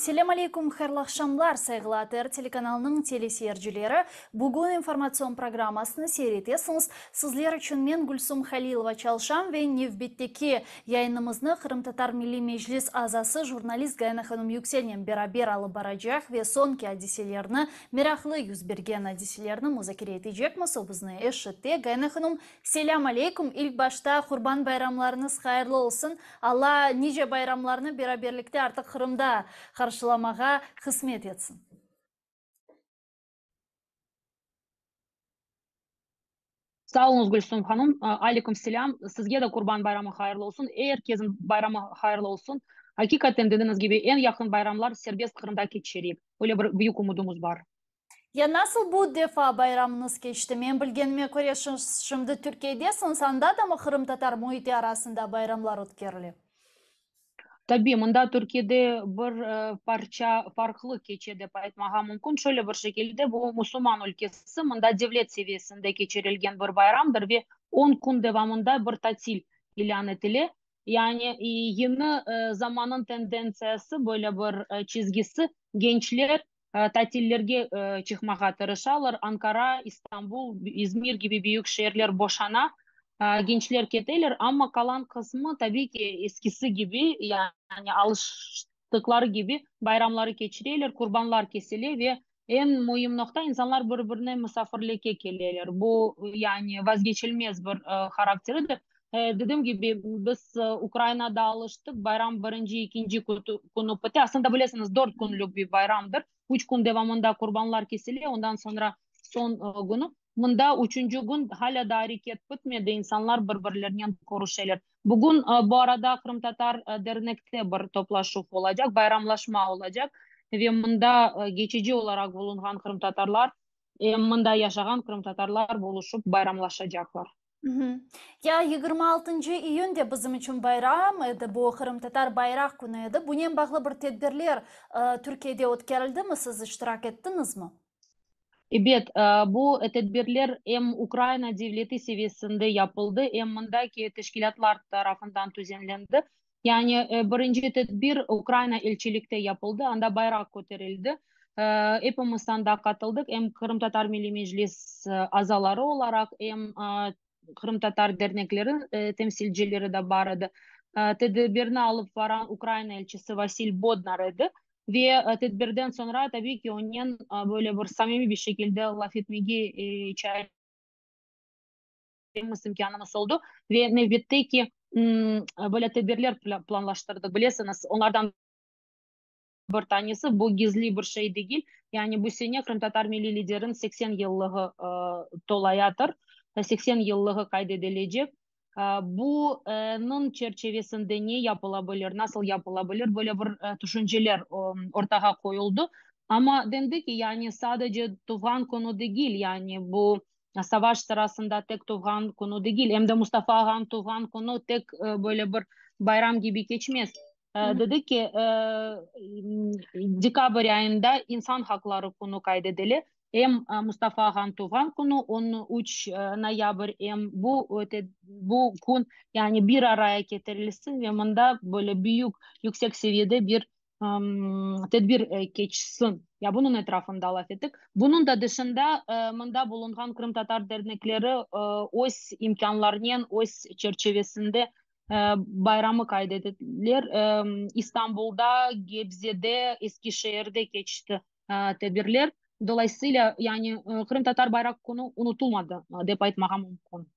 Assalamu alaikum, hayırlı akşamlar saygılar telekanalının teleseyircileri. Bugün informasyon programmasını seyretesiniz. Sizler için men Gülsüm Halilova çalışan ve Nevbet'teki yayınımızı Kırım Tatar Milli Meclis azası jurnalist Gayna Hanım Yüksel'le beraber alıp baracak ve sonki hadiselerini, meraklı yüz bergen hadiselerini müzakere edecekmiz. O bizni eşitti. Gayna Hanım, selam aleykum. İlk başta Kurban bayramlarınız hayırlı olsun. Allah nice bayramlarını beraberlikte artık Kırım'da karşılamağa hizmet etsin. Sağ olunuz Gülsüm Hanım. Aleyküm selam. Sizge de Kurban Bayramı hayırlı olsun. Herkesin bayramı hayırlı olsun. Hakikaten dediğiniz gibi en yakın bayramlar serbest Kırım'da geçirecek. Öyle bir büyük umudumuz var. Ya nasıl bu defa bayramınız geçti? Men bilgenime göre şimdi Türkiye'desiniz, anda da mı Kırım Tatar muhiti arasında bayramlar ötkürülüyor? Tabii, mında Türkiye'de bir parça farklı geçe dep aytmaga mümkün. Şöyle bir şekilde bu Müslüman ülkesi, mında devlet seviyesinde geçirilgen bir bayramdır ve 10 gün devamında bir tatil ilan etili. Yani yeni zamanın tendensyası böyle bir çizgisi gençler tatillerge çıkmaga tırışalır. Ankara, İstanbul, İzmir gibi büyük şehirler boşana. Gençler keteler ama kalan kısmı tabii ki eskisi gibi yani alıştıkları gibi bayramları geçiriyorlar, kurbanlar kesiliyor ve en mühim nokta insanlar birbirine misafirlike geliyorlar. Bu yani vazgeçilmez bir karakteridir. Dediğim gibi biz Ukrayna'da alıştık. Bayram birinci, ikinci günü bitti. Aslında bilirsiniz 4 günlük bir bayramdır. 3 gün devamında kurbanlar kesiliyor. Ondan sonra son günü. Bunda üçüncü gün hala da hareket bitmedi. İnsanlar birbirlerinden konuşuyorlar. Bugün bu arada Kırım Tatar dernekte bir toplaşma olacak, bayramlaşma olacak. Ve bunda geçici olarak bulungan Kırım Tatarlar, bunda yaşayan Kırım Tatarlar buluşup bayramlaşacaklar. Hı hı. Ya 26. iyun'da bizim için bayram edi, bu Kırım Tatar bayrak günü edi. Bununla bağlı bir tedbirler Türkiye'de ötkürüldü mi? Siz iştirak ettiniz mi? Evet, bu tedbirler hem Ukrayna devleti seviyesinde yapıldı hem bundaki teşkilatlar tarafından düzenlendi. Yani birinci tedbir Ukrayna elçilikte yapıldı. Anda bayrak kotarıldı. Hepimiz anda katıldık. Hem Kırım Tatar Milli Meclis azaları olarak hem Kırım Tatar derneklerin temsilcileri de vardı. Tedbirini alıp varan Ukrayna elçisi Vasil Bodnar idi. Ve tedbirden sonra tabii ki onun böyle bir samimi bir şekilde laf etmeyi çağırmamız imkanımız oldu. Ve növbetteki böyle tedbirler planlaştırdık. Bilirsiniz onlardan bir tanesi bu gizli bir şey değil. Yani bu sene Kırım Tatar Milli Lider'in 80 yıllığı dolayadır. 80 yıllığı kaydedilecek. Bunun çerçevesinde ne yapılabilir, nasıl yapılabilir böyle bir düşünceler ortaya koyuldu. Ama dendi ki yani sadece Tuğhan konu değil yani bu savaş sırasında tek Tuğhan konu değil. Hem de Mustafa Han Tuğhan konu tek böyle bir bayram gibi geçmez. Dedi ki dekabr ayında insan hakları konu kaydedildi. Hem Mustafa Han Tuğhan konu 13 Noyabr hem bu gün yani bir araya getirilsin ve bunda böyle büyük yüksek seviyede bir tedbir geçsin. Ya bunun etrafında laf ettik. Bunun da dışında bunda bulungan Kırım Tatar dernekleri öz imkanlarının öz çerçevesinde bayramı kaydettiler. İstanbul'da, Gebze'de, Eskişehir'de geçti tedbirler. Dolayısıyla yani Kırım Tatar bayrak konu unutulmadı dep aytmaga mümkün.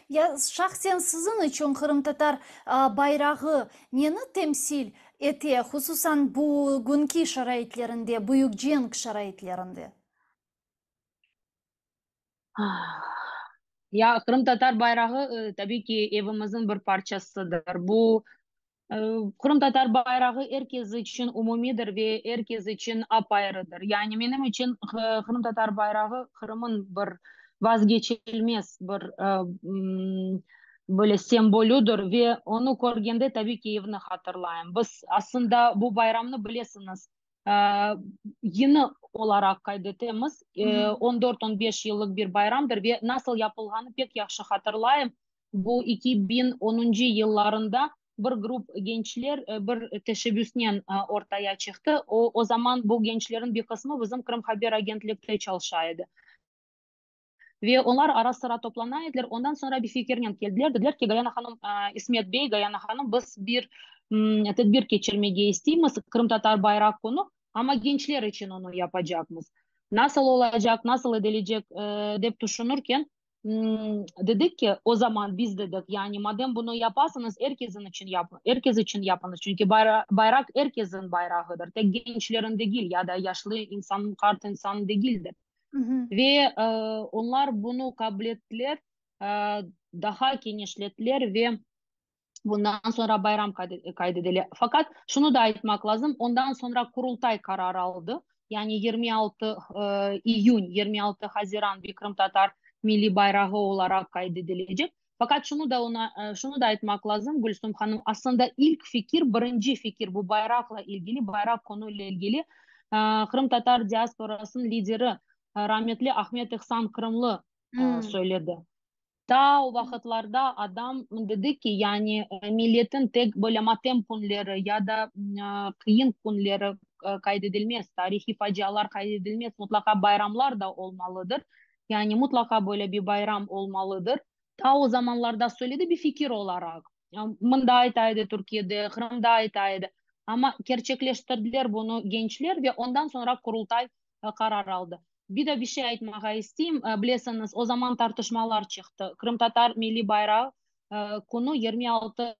Ya şahsen sizin için Kırım Tatar bayrağı neni temsil eti, hususan bu günkü şaraitlerinde, büyük cenk şaraitlerinde? Ya Kırım Tatar bayrağı tabii ki evimizin bir parçasıdır. Bu e, Kırım Tatar bayrağı herkes için umumidir ve herkes için apayrıdır. Yani benim için Kırım Tatar bayrağı Kırım'ın bir vazgeçilmez bir böyle sembolüdür ve onu görgende tabii ki evini hatırlayın. Biz aslında bu bayramını bilirsiniz e, yeni olarak kaydettiğimiz Hı hı. 14-15 yıllık bir bayramdır ve nasıl yapıldığını pek yaxşı hatırlayayım. Bu 2010 yıllarında bir grup gençler bir teşebbüsle ortaya çıktı. O zaman bu gençlerin bir kısmı bizim Kırım Haber Agentlik'te çalışıyordu. Ve onlar ara sıra toplanıyorlar. Ondan sonra bir fikirle geldiler. Dediler ki Gayana Hanım, İsmet Bey, Gayana Hanım biz bir tedbir geçirmeye istiyoruz. Kırım Tatar bayrak konu ama gençler için onu yapacağımız. Nasıl olacak, nasıl edilecek deyip düşünürken dedik ki o zaman biz dedik yani madem bunu yaparsanız herkesin için yapın, herkes için yapınız. Çünkü bayrak herkesin bayrağıdır. Tek gençlerin değil ya da yaşlı insan, kart insan değildir. Hı hı. Ve onlar bunu kabul ettiler, e, daha genişlettiler ve bundan sonra bayram kaydedildi. Fakat şunu da aytmak lazım, ondan sonra kurultay kararı aldı. Yani 26 iyun, 26 Haziran bir Kırım Tatar milli bayrağı olarak kaydedilecek. Fakat şunu da aytmak lazım Gülsüm Hanım, aslında ilk fikir, birinci fikir bu bayrakla ilgili, bayrak konuyla ilgili Kırım Tatar diasporasının lideri rahmetli Ahmet İhsan Kırımlı Hmm. söyledi. Ta o vakitlarda adam dedi ki yani milletin tek böyle matem konuları ya da kıyın konuları kaydedilmez. Tarihi facialar kaydedilmez. Mutlaka bayramlar da olmalıdır. Yani mutlaka böyle bir bayram olmalıdır. Ta o zamanlarda söyledi bir fikir olarak. Mında aytaydı Türkiye'de, Kırım'da aytaydı. Ama gerçekleştirdiler bunu gençler ve ondan sonra kurultay karar aldı. Bir de bir şey aytmağa isteyeyim. Bilirsiniz o zaman tartışmalar çıktı. Kırım Tatar Milli Bayrağı konu 26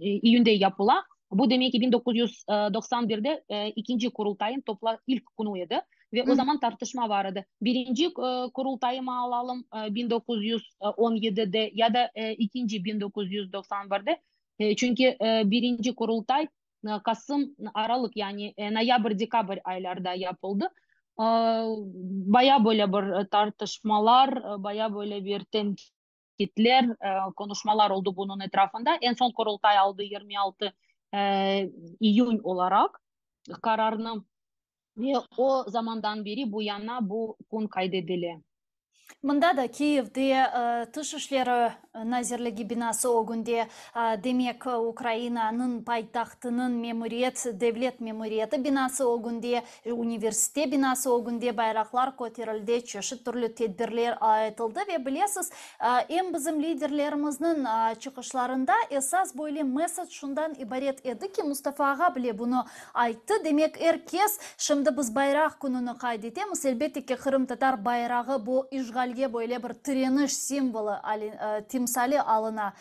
iyun'da yapılan. Bu demek ki 1991'de ikinci kurultayın ilk konuydu. Ve Hı o hı. zaman tartışma vardı. Birinci kurultayı mı alalım 1917'de ya da ikinci 1991'de. Çünkü birinci kurultay Kasım, Aralık yani Noyabr, Dekabr aylarda yapıldı. E, Baya böyle bir tartışmalar, baya böyle bir tenkitler, konuşmalar oldu bunun etrafında. En son kurultay aldı 26 iyun olarak kararını ve o zamandan beri bu yana bu gün kaydedildi. Мында да Киевде тыш эшләре назирлеги бинасы огунде демек Украинаның пайтахтының мемориет, девлет мемориеты бинасы огунде, университет бинасы огунде байраклар көтерілді, чешет түрлі тедбирлер айтылды. Ve білесіз, эм bizim лидерлеріміздің çıkışlarında esas böyle mesaj şundan ibaret edi ki Mustafa Ağa bile bunu aytты. Demek herkes şimdi biz bayrak gününü kaydetemiz. Elbette ki Kırım Tatar bayrağı bu işgalge böyle bir direniş simvolu timsali alına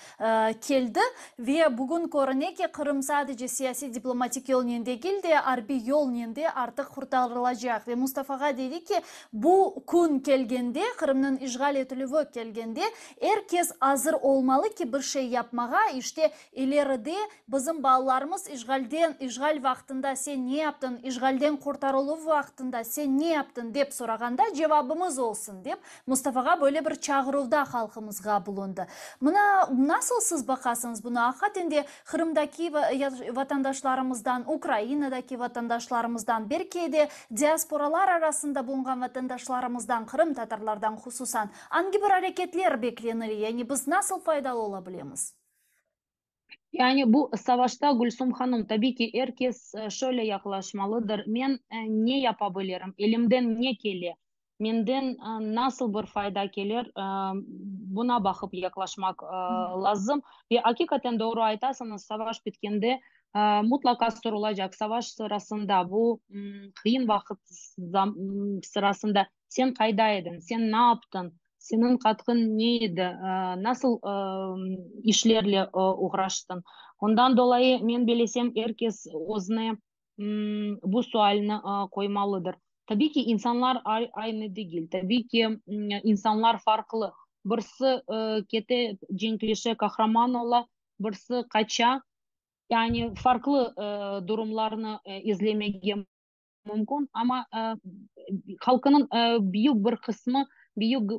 keldi ve bugün görünüyor ki Kırım sadece siyasi diplomatik yol nende değil de harbi yol nende artık kurtarılacak ve Mustafa Ağa dedi ki bu gün kelgende Kırım'ın işgal edilüvü kelgende herkes hazır olmalı ki bir şey yapmağa işte ileride bizim bağlarımız işgal vaktinde sen ne yaptın, işgalden kurtarılу vaktinde sen ne yaptın dep soraganda cevabımız olsun dep Mustafa'ga böyle bir çağıruvda halkımızga bulundu. Buna nasıl siz bakasınız buna? Hakikaten Kırım'daki vatandaşlarımızdan, Ukrayna'daki vatandaşlarımızdan, belki de diasporalar arasında bulunan vatandaşlarımızdan, Kırım Tatarlardan hususan hangi bir hareketler beklenir? Yani biz nasıl faydalı olabiliriz? Yani bu savaşta Gülsüm Hanım tabii ki herkes şöyle yaklaşmalıdır. Ben ne yapabilirim? Elimden ne gelir? Menden nasıl bir fayda gelir? Buna bakıp yaklaşmak lazım. Ve hakikaten doğru aytasınız savaş bitkende mutlaka sorulacak. Savaş sırasında bu kıyın vakit sırasında sen kaydaydın, sen ne yaptın? Senin katkın neydi? Nasıl işlerle uğraştın? Ondan dolayı ben bilesem herkes özüne bu sualini koymalıdır. Tabii ki insanlar aynı değil. Tabii ki insanlar farklı. Birisi kete cenkleşe kahraman ola, birisi kaça. Yani farklı durumlarını izlemeye mümkün ama halkının büyük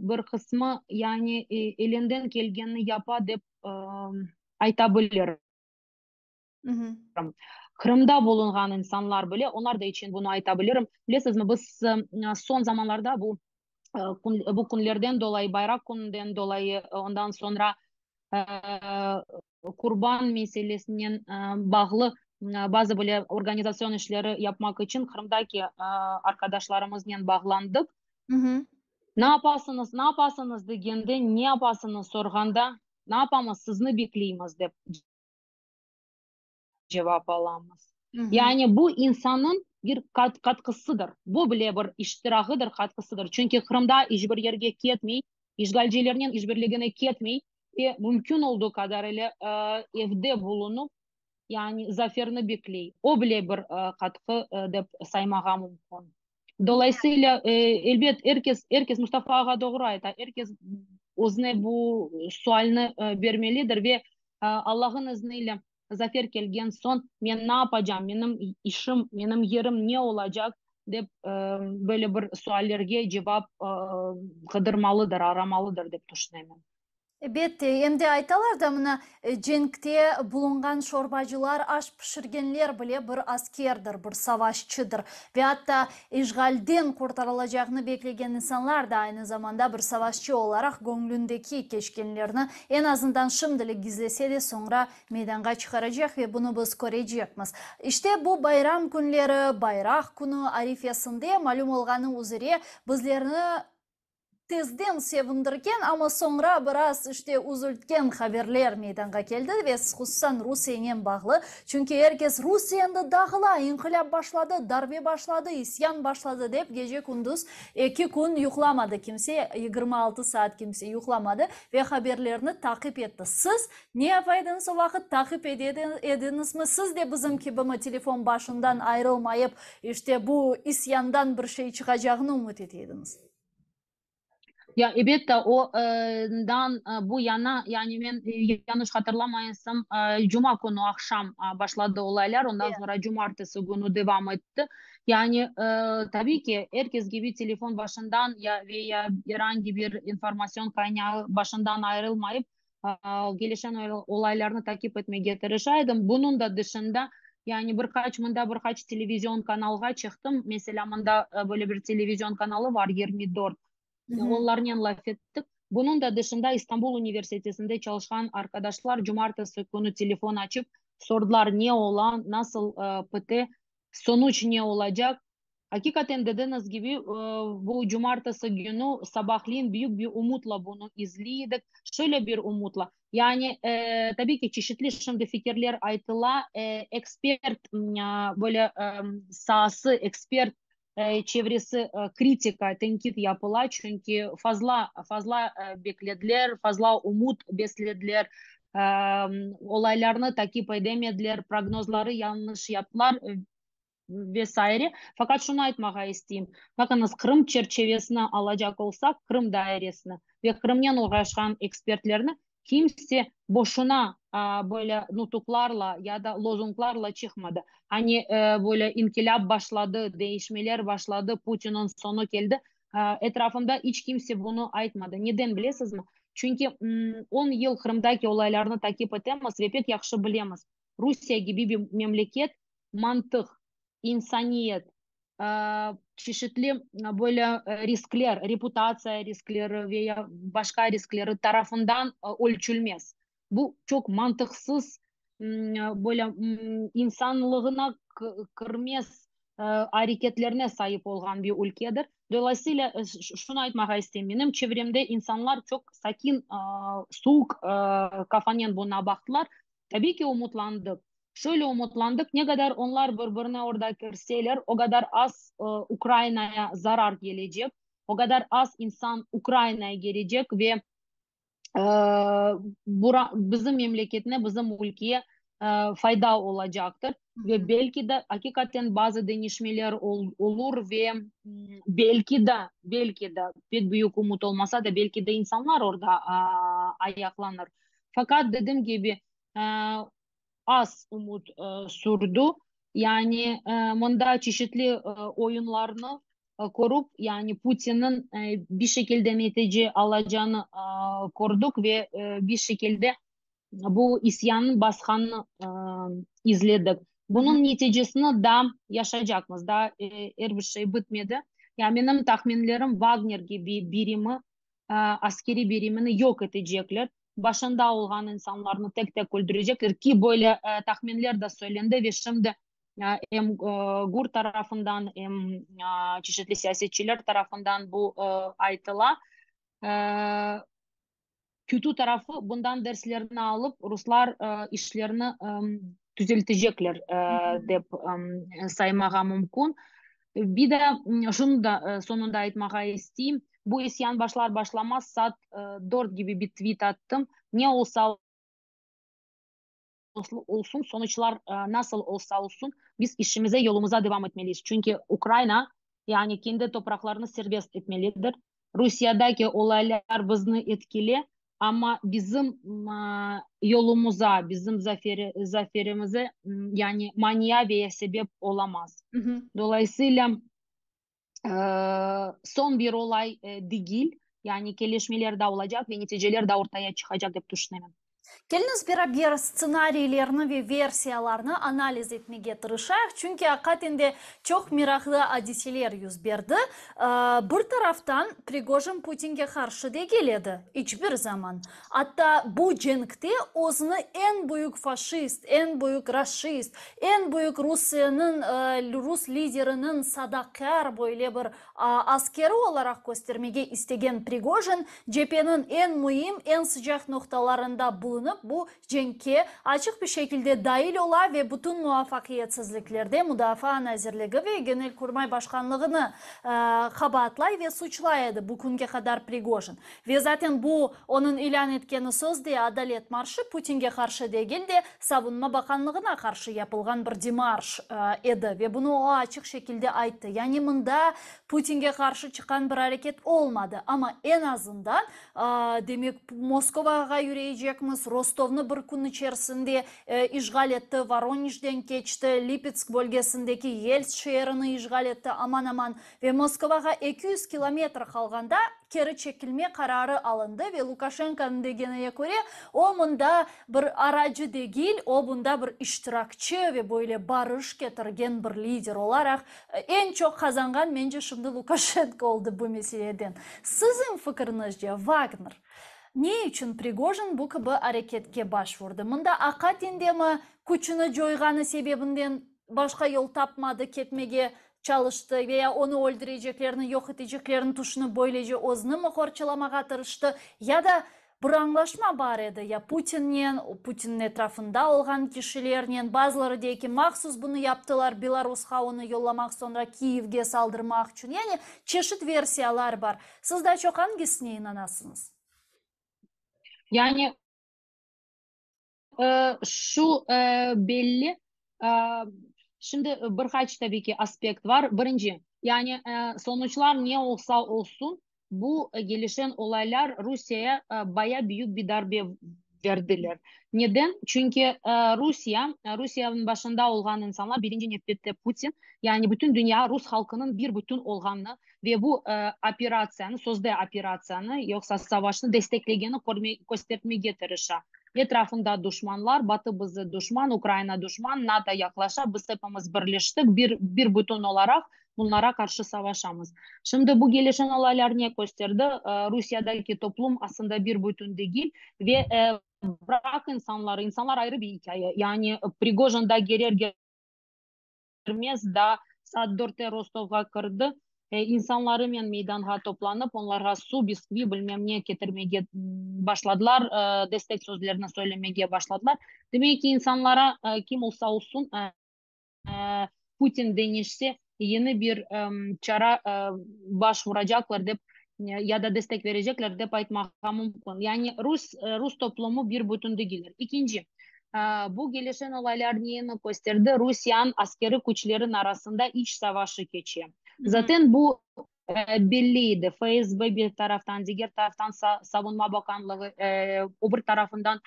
bir kısmı yani elinden geleni yapa dep aytabilirim. Hı hı. Kırım'da bulungan insanlar bile onlar da için bunu aytabilirim. Bilesiniz mi biz son zamanlarda bu konulardan dolayı bayrak konudan dolayı ondan sonra kurban meselesinden bağlı bazı böyle organizasyon işleri yapmak için Kırım'daki arkadaşlarımızla bağlandık. Hı hı. Ne yapasınız degende, ne yapasınız sorganda, ne yapamaz sizni bekleyimiz dep cevap alamaz. Hı hı. Yani bu insanın bir katkısıdır. Bu bile bir iştirahıdır, katkısıdır. Çünkü Kırım'da hiçbir yerge ketmey, işgalcilerinin işbirliğine ketmey ve mümkün olduğu kadarıyla evde bulunup yani zaferini bekley. O bile bir katkı dep saymağa mümkün. Dolayısıyla elbet herkes Mustafa Ağa doğru ayta. Herkes özüne bu sualini vermelidir ve Allah'ın izniyle zafer gelgen son ben ne yapacağım, benim işim, benim yerim ne olacak dep böyle bir suallerge cevap kıdırmalıdır, aramalıdır dep düşünüyorum. Бетте, эмди айталар да мына жеңкте булунган шорбачылар, аш пиширгенлер биле bir askerdir, bir savaşçıdır. Ve hatta işgalden kurtarılacağını bekleyen insanlar da aynı zamanda bir savaşçı olarak gönlündeki keşkenlerini en azından şimdilik gizlese de sonra meydana çıkaracak ve bunu biz göreceğiz. İşte bu bayram günleri, bayrak günü arifesinde malum olganı üzere bizlerini tezden sevindirgen ama sonra biraz işte üzültgen haberler meydana geldi ve hususan Rusya'ya bağlı. Çünkü herkes Rusya'da dağıla, inkılap başladı, darbe başladı, isyan başladı deyip gece gündüz 2 gün yuklamadı kimse, 26 saat kimse yuklamadı ve haberlerini takip etti. Siz ne yapaydınız o vakit takip ediniz mi? Siz de bizim gibi mi telefon başından ayrılmayıp işte bu isyandan bir şey çıkacağını umut ediniz? Ya elbette o bu yana yani ben yanlış hatırlamaysam Cuma günü akşam başladı olaylar. Ondan sonra Cumartesi günü devam etti. Yani tabii ki herkes gibi telefon başından ya veya herhangi bir informasyon kaynağı başından ayrılmayıp gelişen olaylarını takip etmeye tırışaydım. Bunun da dışında yani birkaç televizyon kanalga çıktım. Mesela mında böyle bir televizyon kanalı var 24. Hı hı. Onlarla laf ettik. Bunun da dışında İstanbul Üniversitesi'nde çalışan arkadaşlar cumartesi günü telefon açıp sordular ne olan, nasıl PT, sonuç ne olacak. Hakikaten dediğiniz gibi bu cumartesi günü sabahleyin büyük bir umutla bunu izledik. Şöyle bir umutla. Yani tabii ki çeşitli şimdi fikirler aytıla. Expert böyle sahası, expert çevresi kritika, tenkit yapıla çünkü fazla beklediler, fazla umut beslediler, e, olaylarını takip edemediler, prognozları yanlış yaptılar vesaire. Fakat şunu aytmağa isteyeyim. Bakınız Kırım çerçevesine alacak olsak Kırım dairesini ve Kırım'dan uğraşan ekspertlerini kimse boşuna böyle nutuklarla ya da lozunglarla çıkmadı. Hani böyle inkılap başladı, değişmeler başladı, Putin'in sonu geldi. Etrafımda hiç kimse bunu aytmadı. Neden bilesiniz mi? Çünkü 10 yıl Kırım'daki olaylarını takip etmemiz ve pek yaxşı bilemiz. Rusya gibi bir memleket mantık, insaniyet, çeşitli böyle riskler, reputatsiya riskleri veya başka riskleri tarafından ölçülmez. Bu çok mantıksız böyle insanlığına kırmaz hareketlerine sahip olan bir ülkedir. Dolayısıyla şunu aytmağa isteyeyim. Benim çevremde insanlar çok sakin, soğuk kafanın buna baktılar. Tabii ki umutlandık. Şöyle umutlandık ne kadar onlar birbirine orada girseler o kadar az Ukrayna'ya zarar gelecek. O kadar az insan Ukrayna'ya gelecek ve e, bizim memleketine, bizim ülkeye fayda olacaktır. Ve belki de hakikaten bazı değişmeler olur ve belki de pek büyük umut olmasa da belki de insanlar orada ayaklanır. Fakat dediğim gibi e, az umut sürdü. Yani bunda çeşitli oyunlarını kurup yani Putin'in bir şekilde netice alacağını kurduk ve bir şekilde bu isyanın başkanını izledik. Hı hı. Bunun neticesini da yaşayacağız. Daha her bir şey bitmedi. Yani benim tahminlerim Wagner gibi birimi, askeri birimini yok edecekler. başında olan insanlarını tek tek öldürecekler ki böyle tahminler de söylendi ve şimdi hem GUR tarafından hem çeşitli siyasetçiler tarafından bu aytıla. Kötü tarafı bundan derslerini alıp Ruslar işlerini düzeltecekler dep saymağa mümkün. Bir de şunu da sonunda aytmağa isteyeyim. Bu isyan başlar başlamaz saat 4 gibi bir tweet attım. Ne olsa olsun, sonuçlar nasıl olsa olsun biz işimize yolumuza devam etmeliyiz. Çünkü Ukrayna yani kendi topraklarını serbest etmelidir. Rusya'daki olaylar bizi etkili ama bizim yolumuza, bizim zaferimize yani manyaveye sebep olamaz. Hı hı. Dolayısıyla son bir olay değil. Yani gelişmeler de olacak ve neticeler de ortaya çıkacak diye düşünüyorum. Geliniz bir ssenarilerini ve versiyalarını analiz etmeye tırışaq. Çünkü hakikaten çok meraklı hadiseler yüz berdi. Bir taraftan Prigojin Putin'e karşı da geledi. Hiçbir zaman. Hatta bu cenkte özünü en büyük faşist, en büyük raşist, en büyük Rusya'nın, Rus liderinin sadakar böyle bir askeri olarak göstermeye istegen Prigojin, cephenin en mühim, en sıcak noktalarında bulunup bu cenke açık bir şekilde dahil ola ve bütün muvaffakiyetsizliklerde Müdafaa Nazirligi ve Genelkurmay Başkanlığını kabahatlay ve suçlaydı bugüne kadar Prigojin. Ve zaten bu onun ilan etkeni sözde Adalet Marşı Putin'e karşı değil de Savunma Bakanlığına karşı yapılgan bir demarş edi ve bunu o açık şekilde ayttı. Yani bunda Putin'e karşı çıkan bir hareket olmadı ama en azından demek Moskova'ya yürüyecekmiz, Rostov'nu bir gün içerisinde işgal etti, Voronezh'den geçti, Lipetsk bölgesindeki Yelts şehrini işgal etti aman aman ve Moskova'ya 200 kilometre kalganda geri çekilme kararı alındı ve Lukashenko'nun dediğine göre o bunda bir aracı değil, o bunda bir iştirakçı ve böyle barış getirgen bir lider olarak en çok kazangan bence şimdi Lukashenko oldu bu meseleden. Sizin fikrinizce Wagner ne için Prigojin bu gibi hareketke başvurdu? Mında akatinde mi küçünü joyganı sebebinden başka yol tapmadı, ketmege çalıştı veya onu öldüreceklerini, yok edeceklerini tuşunu böylece özünü mü horçalamağa tırıştı ya da bir anlaşma var edi ya Putin'in etrafında olan kişilerden bazıları diyor ki mahsus bunu yaptılar Belarus'a onu yollamak sonra Kiev'e saldırmak için. Yani çeşit versiyalar var. Siz daha çok hangisine inanasınız? Yani şu belli. E, Şimdi birkaç tabii ki aspekt var. Birinci, yani sonuçlar ne olsa olsun bu gelişen olaylar Rusya'ya baya büyük bir darbe verdiler. Neden? Çünkü Rusya'nın başında olan insanlar birinci nefrette Putin. Yani bütün dünya Rus halkının bir bütün olganını ve bu operasyonu, sözde operasyonu yoksa savaşını destekleyenini göstermeye tırışa. Etrafında düşmanlar, Batı bizi düşman, Ukrayna düşman, NATO yaklaşa, biz hepimiz birleştik, bir bütün olarak bunlara karşı savaşamız. Şimdi bu gelişen olaylar ne gösterdi? Rusya'daki toplum aslında bir bütün değil ve bırak insanlar ayrı bir hikaye. Yani Prigojin da gelir gelmez da saat 4'te Rostov'a kırdı. İnsanları meydana toplanıp onlara su, bisküvi bilmem ne getirmeye başladılar. Destek sözlerini söylemeye başladılar. Demek ki insanlara kim olsa olsun Putin denirse yeni bir çara başvuracaklar dep ya da destek verecekler dep aytmak mümkün. Yani Rus toplumu bir bütün değildir. İkinci, bu gelişen olaylar neyini gösterdi? Rusya'nın askeri güçlerin arasında iç savaşı geçiyor. Zaten bu belliydi. FSB bir taraftan, diğer taraftan Savunma Bakanlığı, öbür tarafından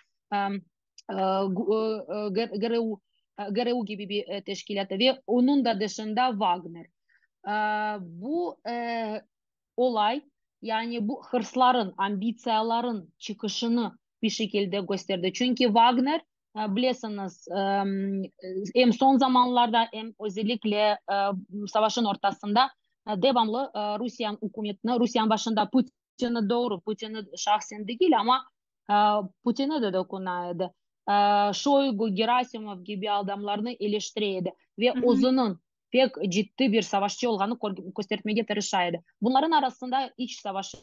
GRU gibi bir teşkilatı ve onun da dışında Wagner. Bu olay yani bu hırsların, ambitsiyaların çıkışını bir şekilde gösterdi. Çünkü Wagner biliyorsunuz hem son zamanlarda hem özellikle savaşın ortasında devamlı Rusya hükümetine, Rusya'nın başında Putin'i doğru, Putin'i şahsen değil ama Putin'e de dokunaydı. Şoygu, Gerasimov gibi adamlarını eleştiriydi ve Ozun'un pek ciddi bir savaşçı olganı göstermeye tırışaydı. Bunların arasında iç savaş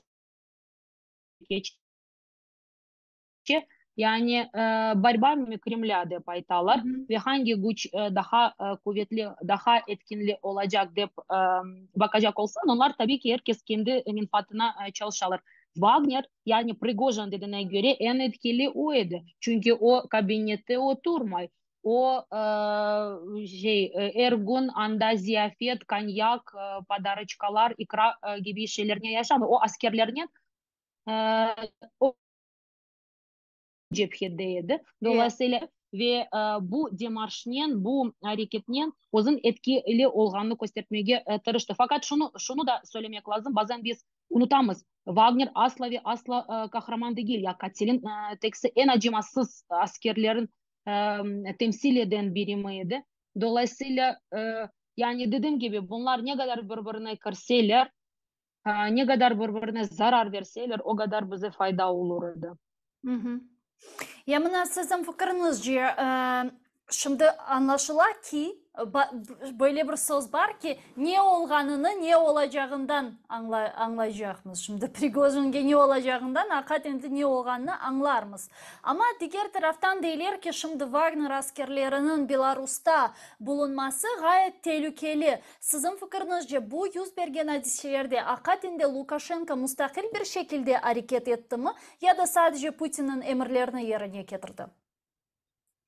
geçti. Yani борьба Kремl'de paytalar ve hangi güç daha kuvvetli, daha etkinli olacak deyip bakacak olsan onlar tabii ki herkes kendi menfaatine çalışırlar. Wagner yani Prigozhin dediğine göre en etkili oydu. Çünkü o kabinette oturmay. O her gün anda ziyafet, konyak, padarıçkalar, ikra gibi şeylerine yaşadı. O askerlerinin o cephedeydi. Dolayısıyla ve bu demarşnen, bu hareketnen uzun etkili olganını göstermeye tırıştı. Fakat şunu da söylemek lazım. Bazen biz unutamız. Wagner asla ve asla kahraman değil. Ya katilin teksi en acımasız askerlerin temsil eden birimiydi. Dolayısıyla yani dediğim gibi bunlar ne kadar birbirine karşılar, ne kadar birbirine zarar verseler o kadar bize fayda olurdu. Ya mına sizin fikriniz şimdi anlaşılar ki böyle bir söz var ki ne olganını ne olacağından anlayacağımız. Şimdi Prigozhin'e ne olacağından hakikaten ne olganını anlarmız. Ama diğer taraftan deyler ki şimdi Wagner askerlerinin Belarus'ta bulunması gayet tehlikeli. Sizin fikrinizce bu yüz bergen hadiselerde hakikaten de Lukashenko müstakil bir şekilde hareket etti mi ya da sadece Putin'in emirlerini yerine getirdi?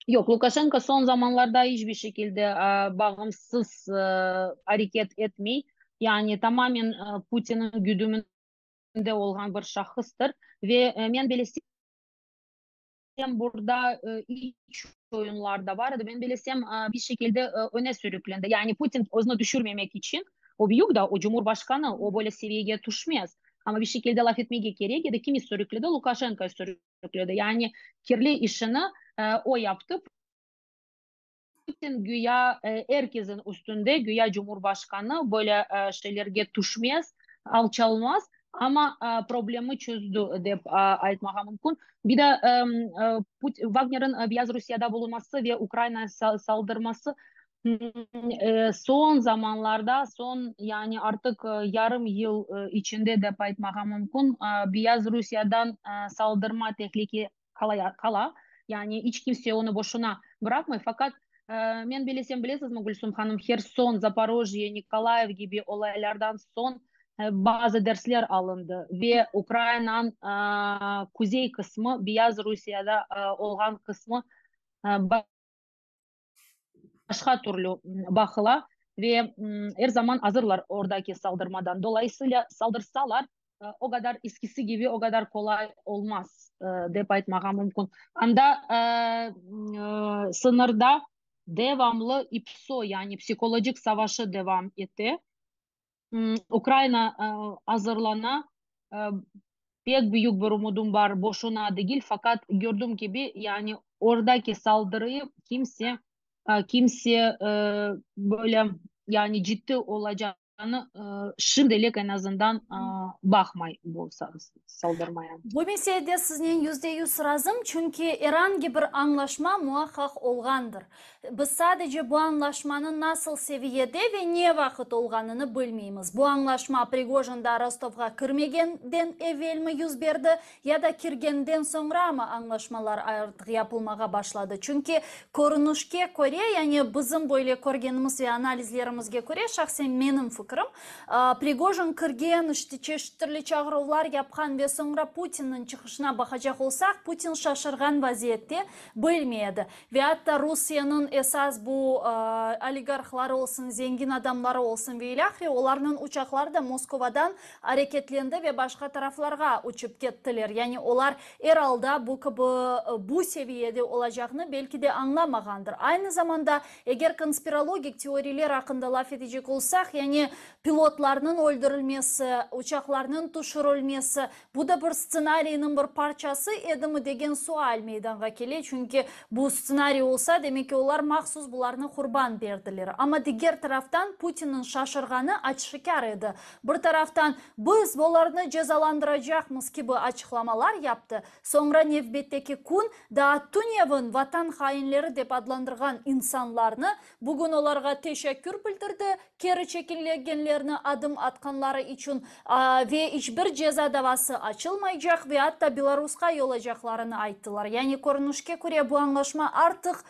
Yok, Lukashenko son zamanlarda hiçbir şekilde bağımsız hareket etmiyor. Yani tamamen Putin'in güdümünde olan bir şahıstır. Ve ben bilesem burada iç oyunlarda vardı. Ben bilesem bir şekilde öne sürüklendi. Yani Putin özünü düşürmemek için o büyük da o Cumhurbaşkanı o böyle seviyeye düşmez. Ama bir şekilde laf etmeye gerek ya da kimi sürükledi? Lukashenko sürükledi. Yani kirli işini o yaptı. Putin güya herkesin üstünde, güya Cumhurbaşkanı böyle şeylerge düşmez, alçalmaz ama problemi çözdü deyip aytmağa mümkün. Bir de Wagner'ın Beyaz Rusya'da bulunması ve Ukrayna'ya saldırması son zamanlarda, son yani artık yarım yıl içinde de aytmağa mümkün. Beyaz Rusya'dan saldırma tehlike kala. Yani hiç kimse onu boşuna bırakmıyor. Fakat men bilesem bilesiz mi Gülsüm Hanım, Herson, Zaporojye, Nikolaev gibi olaylardan son bazı dersler alındı ve Ukrayna'nın kuzey kısmı, Beyaz Rusya'da olan kısmı başka türlü bakıla ve her zaman hazırlar oradaki saldırmadan. Dolayısıyla saldırsalar o kadar eskisi gibi o kadar kolay olmaz deyip aytmağa mümkün. Anda sınırda devamlı IPSO yani psikolojik savaşı devam etti. Ukrayna hazırlana pek büyük bir umudum var boşuna değil fakat gördüğüm gibi yani oradaki saldırıyı kimse böyle yani ciddi olacağını şimdilik en azından bakmay bu saldırmaya. Bu meselede sizin %100 razım çünkü herhangi bir anlaşma muhakkak olgandır. Biz sadece bu anlaşmanın nasıl seviyede ve niye vakit olganını bilmeyimiz. Bu anlaşma Prigozhin'da Rostov'a kirmegenden evvel mi yüz verdi ya da kirgenden sonra mı anlaşmalar artık yapılmaya başladı. Çünkü görünüşke göre yani bizim böyle görgenimiz ve analizlerimizge göre şahsen benim fikrim Prigozhin kirgen işte çeşitli çağrılar yapkan ve sonra Putin'in çıkışına bakacak olsak Putin şaşırgan vaziyette bilmeyedi. Ve hatta Rusya'nın esas bu oligarkları olsun, zengin adamları olsun ve ilahri onların uçakları da Moskova'dan hareketlendi ve başka taraflara uçup gittiler. Yani onlar herhalde bu seviyede olacağını belki de anlamağandır. Aynı zamanda eğer konspirologik teoriler hakkında laf edecek olsak yani pilotlarının öldürülmesi, uçaklarının düşürülmesi, bu da bir ssenarinin bir parçası edimi degen sual meydana kele. Çünkü bu ssenariy olsa demek ki onlar mahsus bularını kurban berdiler. Ama diğer taraftan Putin'in şaşırganı açıkar edi. Bir taraftan biz bularını cezalandıracakmız gibi açıklamalar yaptı. Sonra Nevbet'teki kun da Tunyev'in vatan hainleri dep adlandırgan insanlarını bugün onlarga teşekkür bildirdi. Keri çekilgenlerini adım atkanları için ve hiçbir ceza davası açılmayacak ve hatta Belarus'a yollayacaklarını ayttılar. Yani görünüşke göre bu anlaşma artık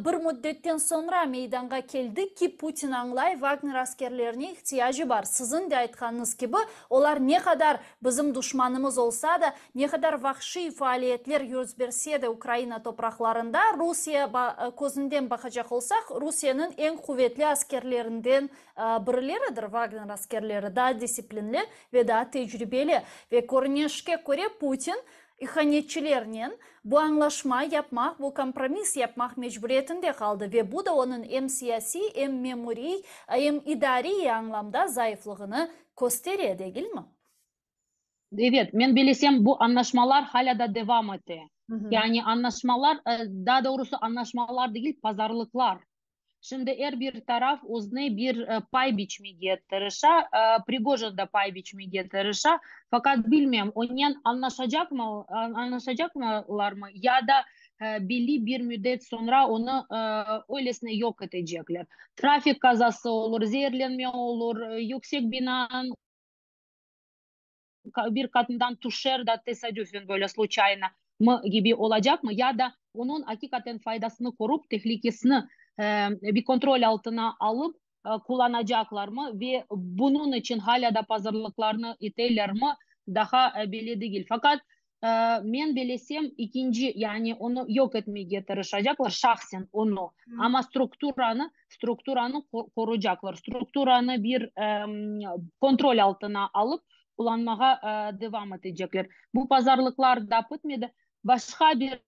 bir müddetten sonra meydana geldi ki Putin anlay Wagner askerlerine ihtiyacı var. Sizin de aytkanınız gibi onlar ne kadar bizim düşmanımız olsa da ne kadar vahşi faaliyetler yüz verse de Ukrayna topraklarında Rusya gözünden bakacak olsak Rusya'nın en kuvvetli askerlerinden birileridir Wagner askerleri. Daha disiplinli ve daha tecrübeli ve görünüşe göre Putin ihanetçilerinin bu anlaşma yapmak, bu kompromis yapmak mecburiyetinde kaldı ve bu da onun hem siyasi hem memuri hem idari anlamda zayıflığını gösteriyor değil mi? Evet, ben bilesem bu anlaşmalar hala da devam etti. Yani anlaşmalar, daha doğrusu anlaşmalar değil, pazarlıklar. Şimdi her bir taraf özne bir pay biçmeye tırışa, Prigojin da pay biçmeye tırışa. Fakat bilmiyorum, onunla anlaşacaklar mı ya da belli bir müddet sonra onu öylesine yok edecekler. Trafik kazası olur, zehirlenme olur, yüksek binanın bir katından düşer da tesadüfen böyle случайно mı gibi olacak mı ya da onun hakikaten faydasını korup tehlikesini bir kontrol altına alıp kullanacaklar mı ve bunun için hala da pazarlıklarını iterler mi daha belli değil. Fakat ben bilesem ikinci yani onu yok etmeye tırışacaklar şahsen onu ama strukturanı koruyacaklar. Strukturanı bir kontrol altına alıp kullanmaya devam edecekler. Bu pazarlıklar da bitmedi. Başka bir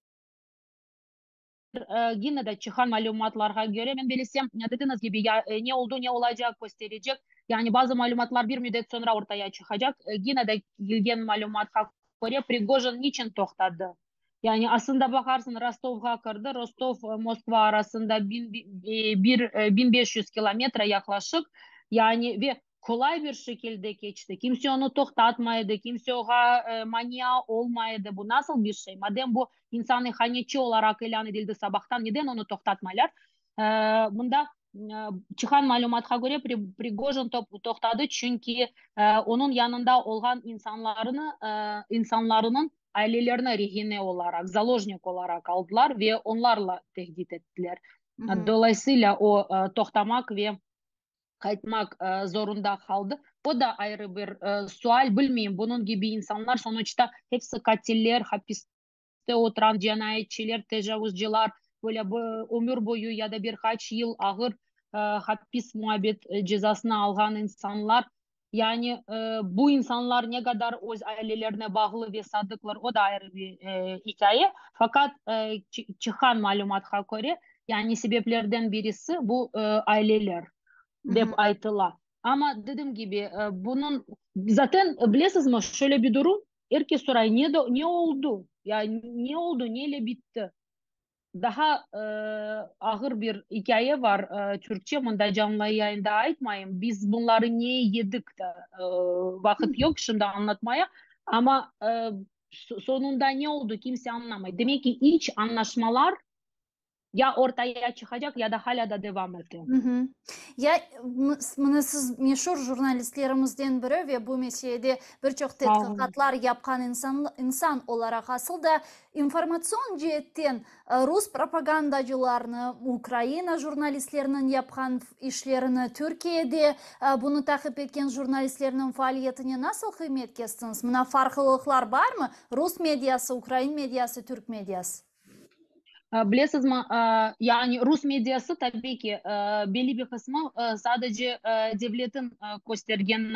yine de çıkan malumatlara göre ben bilsem dediğiniz gibi ya, ne oldu ne olacak gösterecek. Yani bazı malumatlar bir müddet sonra ortaya çıkacak. Yine de gelgen malumata göre Prigojin niçin toxtadı? Yani aslında bakarsın Rostov'a kırdı. Rostov Moskva arasında 1500 kilometre yaklaşık. Yani ve kolay bir şekilde geçti. Kimse onu toxtatmadı, kimse ona manya olmadı. Bu nasıl bir şey? Madem bu insanı ihanetçi olarak ilan edildi sabahtan, neden onu toxtatmalar? Bunda çıkan malumata göre Prigojin toxtadı çünkü onun yanında olan insanların ailelerine rehine olarak, zaложник olarak aldılar ve onlarla tehdit ettiler. Dolayısıyla o toxtamak ve kayıtmak zorunda kaldı. O da ayrı bir sual. Bilmiyorum bunun gibi insanlar sonuçta hepsi katiller, hapiste oturan cinayetçiler, tecavüzcüler, böyle ömür boyu ya da birkaç yıl ağır hapis muhabbet cezasını alan insanlar. Yani bu insanlar ne kadar öz ailelerine bağlı ve sadıklar o da ayrı bir hikaye. Fakat çıkan malumata göre yani sebeplerden birisi bu aileler dep aytıla. Ama dediğim gibi bunun zaten biliyorsunuz mu şöyle bir durum. Herkes sorar ne oldu? Yani ne oldu? Neyle bitti? Daha ağır bir hikaye var Türkçe. Bunda canlı yayında aytmayayım. Biz bunları niye yedik de vakit yok şimdi anlatmaya. Ama sonunda ne oldu kimse anlamıyor. Demek ki iç anlaşmalar ya ortaya çıkacak ya da hala da devam ediyor. Ya siz meşhur jurnalistlerimizden biri ve bu meselede birçok Sağ olun. tetkikatlar yapan insan olarak aslında informasyon cihetten Rus propagandacılarını, Ukrayna jurnalistlerinin yapan işlerini, Türkiye'de bunu takip etken jurnalistlerinin faaliyetini nasıl kıymet kestiniz? Buna farklılıklar var mı? Rus medyası, Ukrayna medyası, Türk medyası? Bilesiniz mi? Yani Rus medyası tabii ki belli bir kısmı sadece devletin göstergen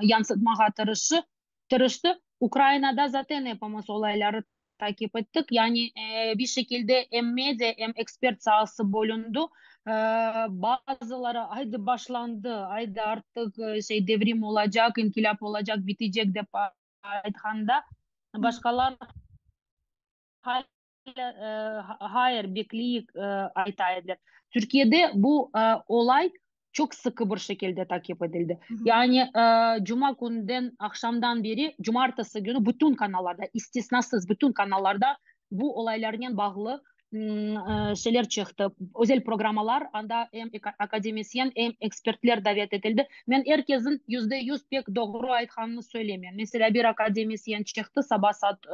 yansıtmaya tırıştı. Ukrayna'da zaten yapamaz olayları takip ettik. Yani bir şekilde hem medya hem ekspert sahası bölündü. Bazıları haydi başlandı, haydi artık devrim olacak, inkılap olacak, bitecek de aytkanda başkalar hala hayır bekleyik aytaydılar. Türkiye'de bu olay çok sıkı bir şekilde takip edildi. Hı hı. Yani Cuma günden akşamdan beri Cumartesi günü bütün kanallarda istisnasız bütün kanallarda bu olaylarla bağlı şeyler çıktı. Özel programalar anda hem akademisyen hem ekspertler davet edildi. Ben herkesin %100 pek doğru aytkanını söylemiyorum. Mesela bir akademisyen çıktı sabah saat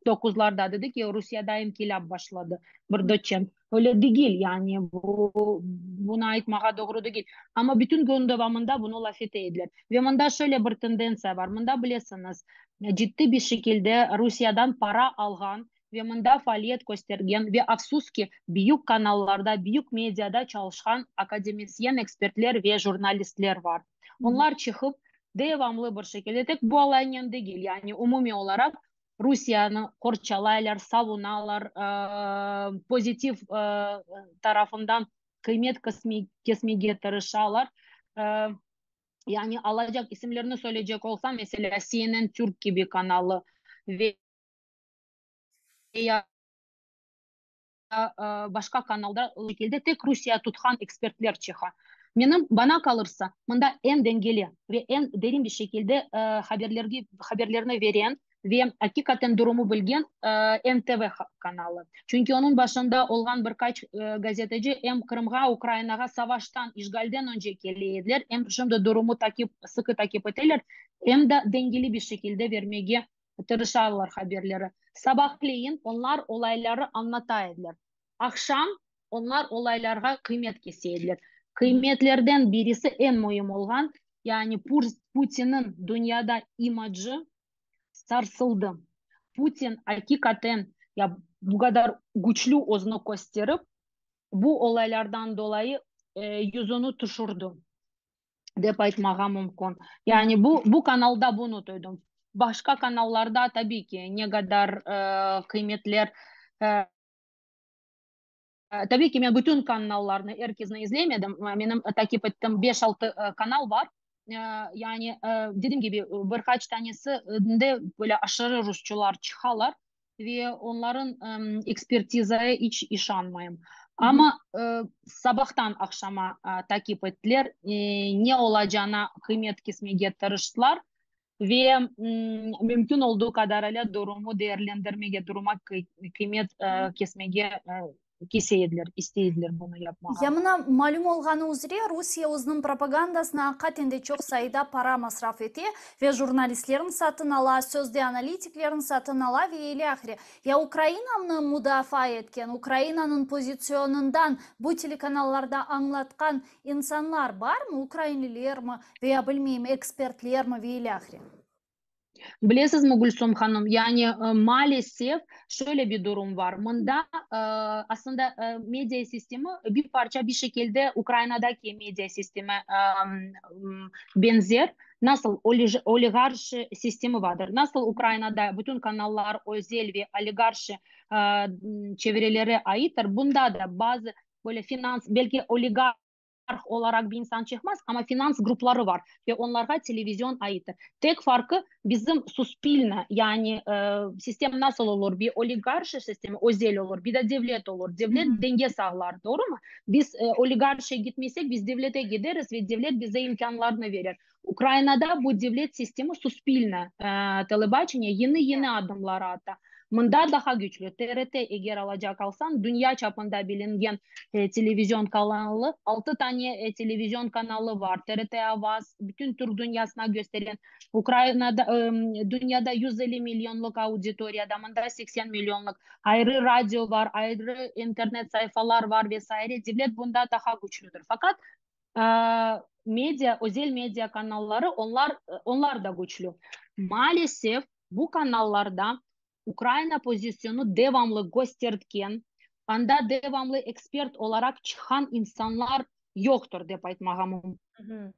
9'larda dedi ki Rusya'da inkılap başladı. Bir doçent. Öyle değil yani buna aytmağa doğru değil. Ama bütün gün devamında bunu laf ettiler. Ve bunda şöyle bir tendensiya var. Bunda bilirsiniz ciddi bir şekilde Rusya'dan para algan ve bunda faaliyet göstergen ve afsus ki büyük kanallarda, büyük medyada çalışan akademisyen ekspertler ve jurnalistler var. Hı hı. Onlar çıkıp devamlı bir şekilde tek bu olayın değil yani umumi olarak Rusya'nı korçalaylar, savunalar, pozitif tarafından kıymet kesmeye tırışırlar. Yani alacak isimlerini söyleyecek olsam mesela CNN Türk gibi kanalı veya başka kanalda şekilde tek Rusya tutkan ekspertler çıkar. Bana kalırsa bunda en dengeli ve en derin bir şekilde haberlerini veren ve hakikaten durumu bilgen NTV kanalı. Çünkü onun başında olan birkaç gazeteci hem Kırım'a, Ukrayna'ya savaştan, işgalden önce geldiler. Hem şimdi durumu sıkı takip ederler. Hem de dengeli bir şekilde vermeye tırışarlar haberleri. Sabahleyin onlar olayları anlataydılar. Akşam onlar olaylara kıymet keseydiler. Kıymetlerden birisi en mühim olan yani Putin'in dünyada imajı sarsıldı. Putin hakikaten ya bu kadar güçlü özünü gösterip bu olaylardan dolayı yüzünü düşürdü. Dep aytmağa mümkün. Hı hı. Yani bu kanalda bunu duydum. Başka kanallarda tabii ki ne kadar kıymetler tabii ki ben bütün kanallarını herkesini izleyemedim. Benim takip ettiğim 5-6 kanal var. Yani dediğim gibi birkaç tanesi de böyle aşırı Rusçular çıkarlar ve onların ekspertizeye hiç işanmayım. Hı hı. Ama sabahtan akşama takip ettiler. Ne olacağına kıymet kesmeye tırıştılar ve mümkün olduğu kadarıyla durumu değerlendirmeye, duruma kıymet kesmeye keseydiler, isteydiler bunu Я yapmağa. мына малюм олғаны үзіре Русия өзінің пропагандасына қатенде çok sayıda para masraf ете ve jurnalistlerin satın ala, sözde analitiklerin satın ala ve ile ahire. Ya Ukrayna'nı müdafaa etken, Ukrayna'nın pozisyonundan bu telekanallarda anlatkan insanlar var mı? Ukraynlılar mı veya bilmeyeyim ekspertler mi ve ile ahire? Bilesiniz mi Gülsüm Hanım? Yani maalesef şöyle bir durum var. Bunda aslında medya sistemi bir parça bir şekilde Ukrayna'daki medya sistemi benzer. Nasıl oligarşi sistemi vardır. Nasıl Ukrayna'da bütün kanallar özel ve oligarşi çevrelere aittir. Bunda da bazı böyle finans belki oligark olarak bir insan çıkmaz ama finans grupları var ve onlara televizyon aittir. Tek farkı bizim suspilne yani sistem nasıl olur? Bir oligarşi sistemi özel olur. Bir de devlet olur. Hı Devlet hı. denge sağlar. Doğru mu? Biz oligarşiye gitmesek biz devlete gideriz ve devlet bize imkanlarını verir. Ukrayna'da bu devlet sistemi suspilne telebachення yeni adımlar attı. Bunda daha güçlü. TRT eğer alacak alsan dünya çapında bilinen televizyon kanalı 6 tane televizyon kanalı var. TRT Avaz bütün Türk dünyasına gösteren Ukrayna'da dünyada 150 milyonluk auditoriyada bunda 80 milyonluk ayrı radyo var, ayrı internet sayfalar var vesaire. Devlet bunda daha güçlüdür. Fakat özel medya kanalları onlar da güçlü. Maalesef bu kanallarda Ukrayna pozisyonu devamlı gösterirken anda devamlı ekspert olarak çıkan insanlar yoktur dep aytmağa mümkün. Hı hı.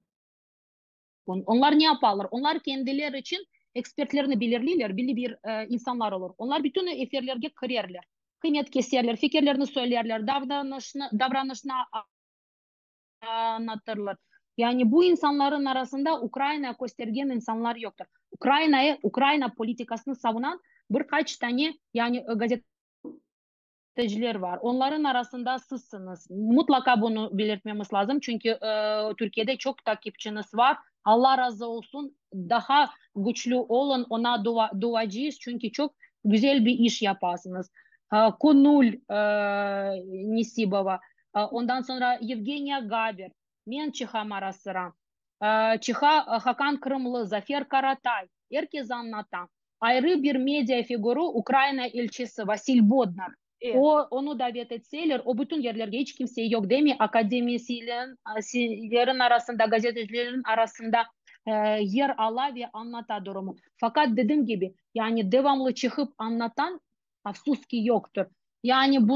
Onlar ne yaparlar? Onlar kendileri için ekspertlerini belirliler, belli bir insanlar olur. Onlar bütün efirlerge kirerler. Kıymet keserler, fikirlerini söylerler, davranışına anlatırlar. Yani bu insanların arasında Ukrayna göstergen insanlar yoktur. Ukrayna politikasını savunan birkaç tane yani gazeteciler var. Onların arasında sizsiniz. Mutlaka bunu belirtmemiz lazım. Çünkü Türkiye'de çok takipçiniz var. Allah razı olsun. Daha güçlü olun. Ona duacıyız. Çünkü çok güzel bir iş yaparsınız. Konul Nisibova. Ondan sonra Evgenia Gaber. Men çıkam ara sıra. Hakan Kırımlı, Zafer Karatay. Herkes anlatan. Ayrı bir medya figürü Ukrayna elçisi Vasil Bodnar. Onu davet etseler o bütün yerlerde hiç kimse yok değil mi? Akademisyenlerin arasında, gazetecilerin arasında yer ala ve anlata durumu. Fakat dediğim gibi yani devamlı çıkıp anlatan afsus ki yoktur. Yani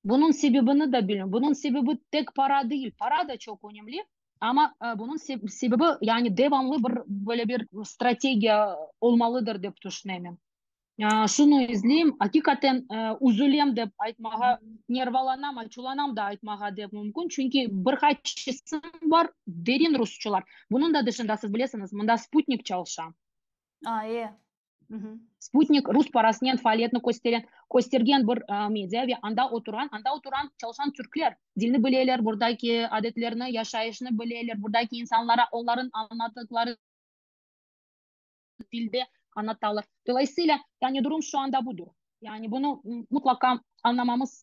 bunun sebebini de bilin. Bunun sebebi tek para değil. Para da çok önemli. Ama bunun sebebi yani devamlı böyle bir strateji olmalıdır diye düşünüyorum. Şunu izleyeyim. Hakikaten üzüleyim de aytmağa, nervalanam, açılanam da aytmağa de mümkün. Çünkü birkaç isim var, derin Rusçular. Bunun da dışında siz bilirsiniz, bunda Sputnik çalışan. İyi. Hı hı. Sputnik Rus parasının faaliyetini göstergen bir medya ve anda oturan çalışan Türkler. Dilini bilirler, buradaki adetlerini, yaşayışını bilirler, buradaki insanlara onların anlattıkları dilde anlatarlar. Dolayısıyla yani durum şu anda budur. Yani bunu mutlaka anlamamız,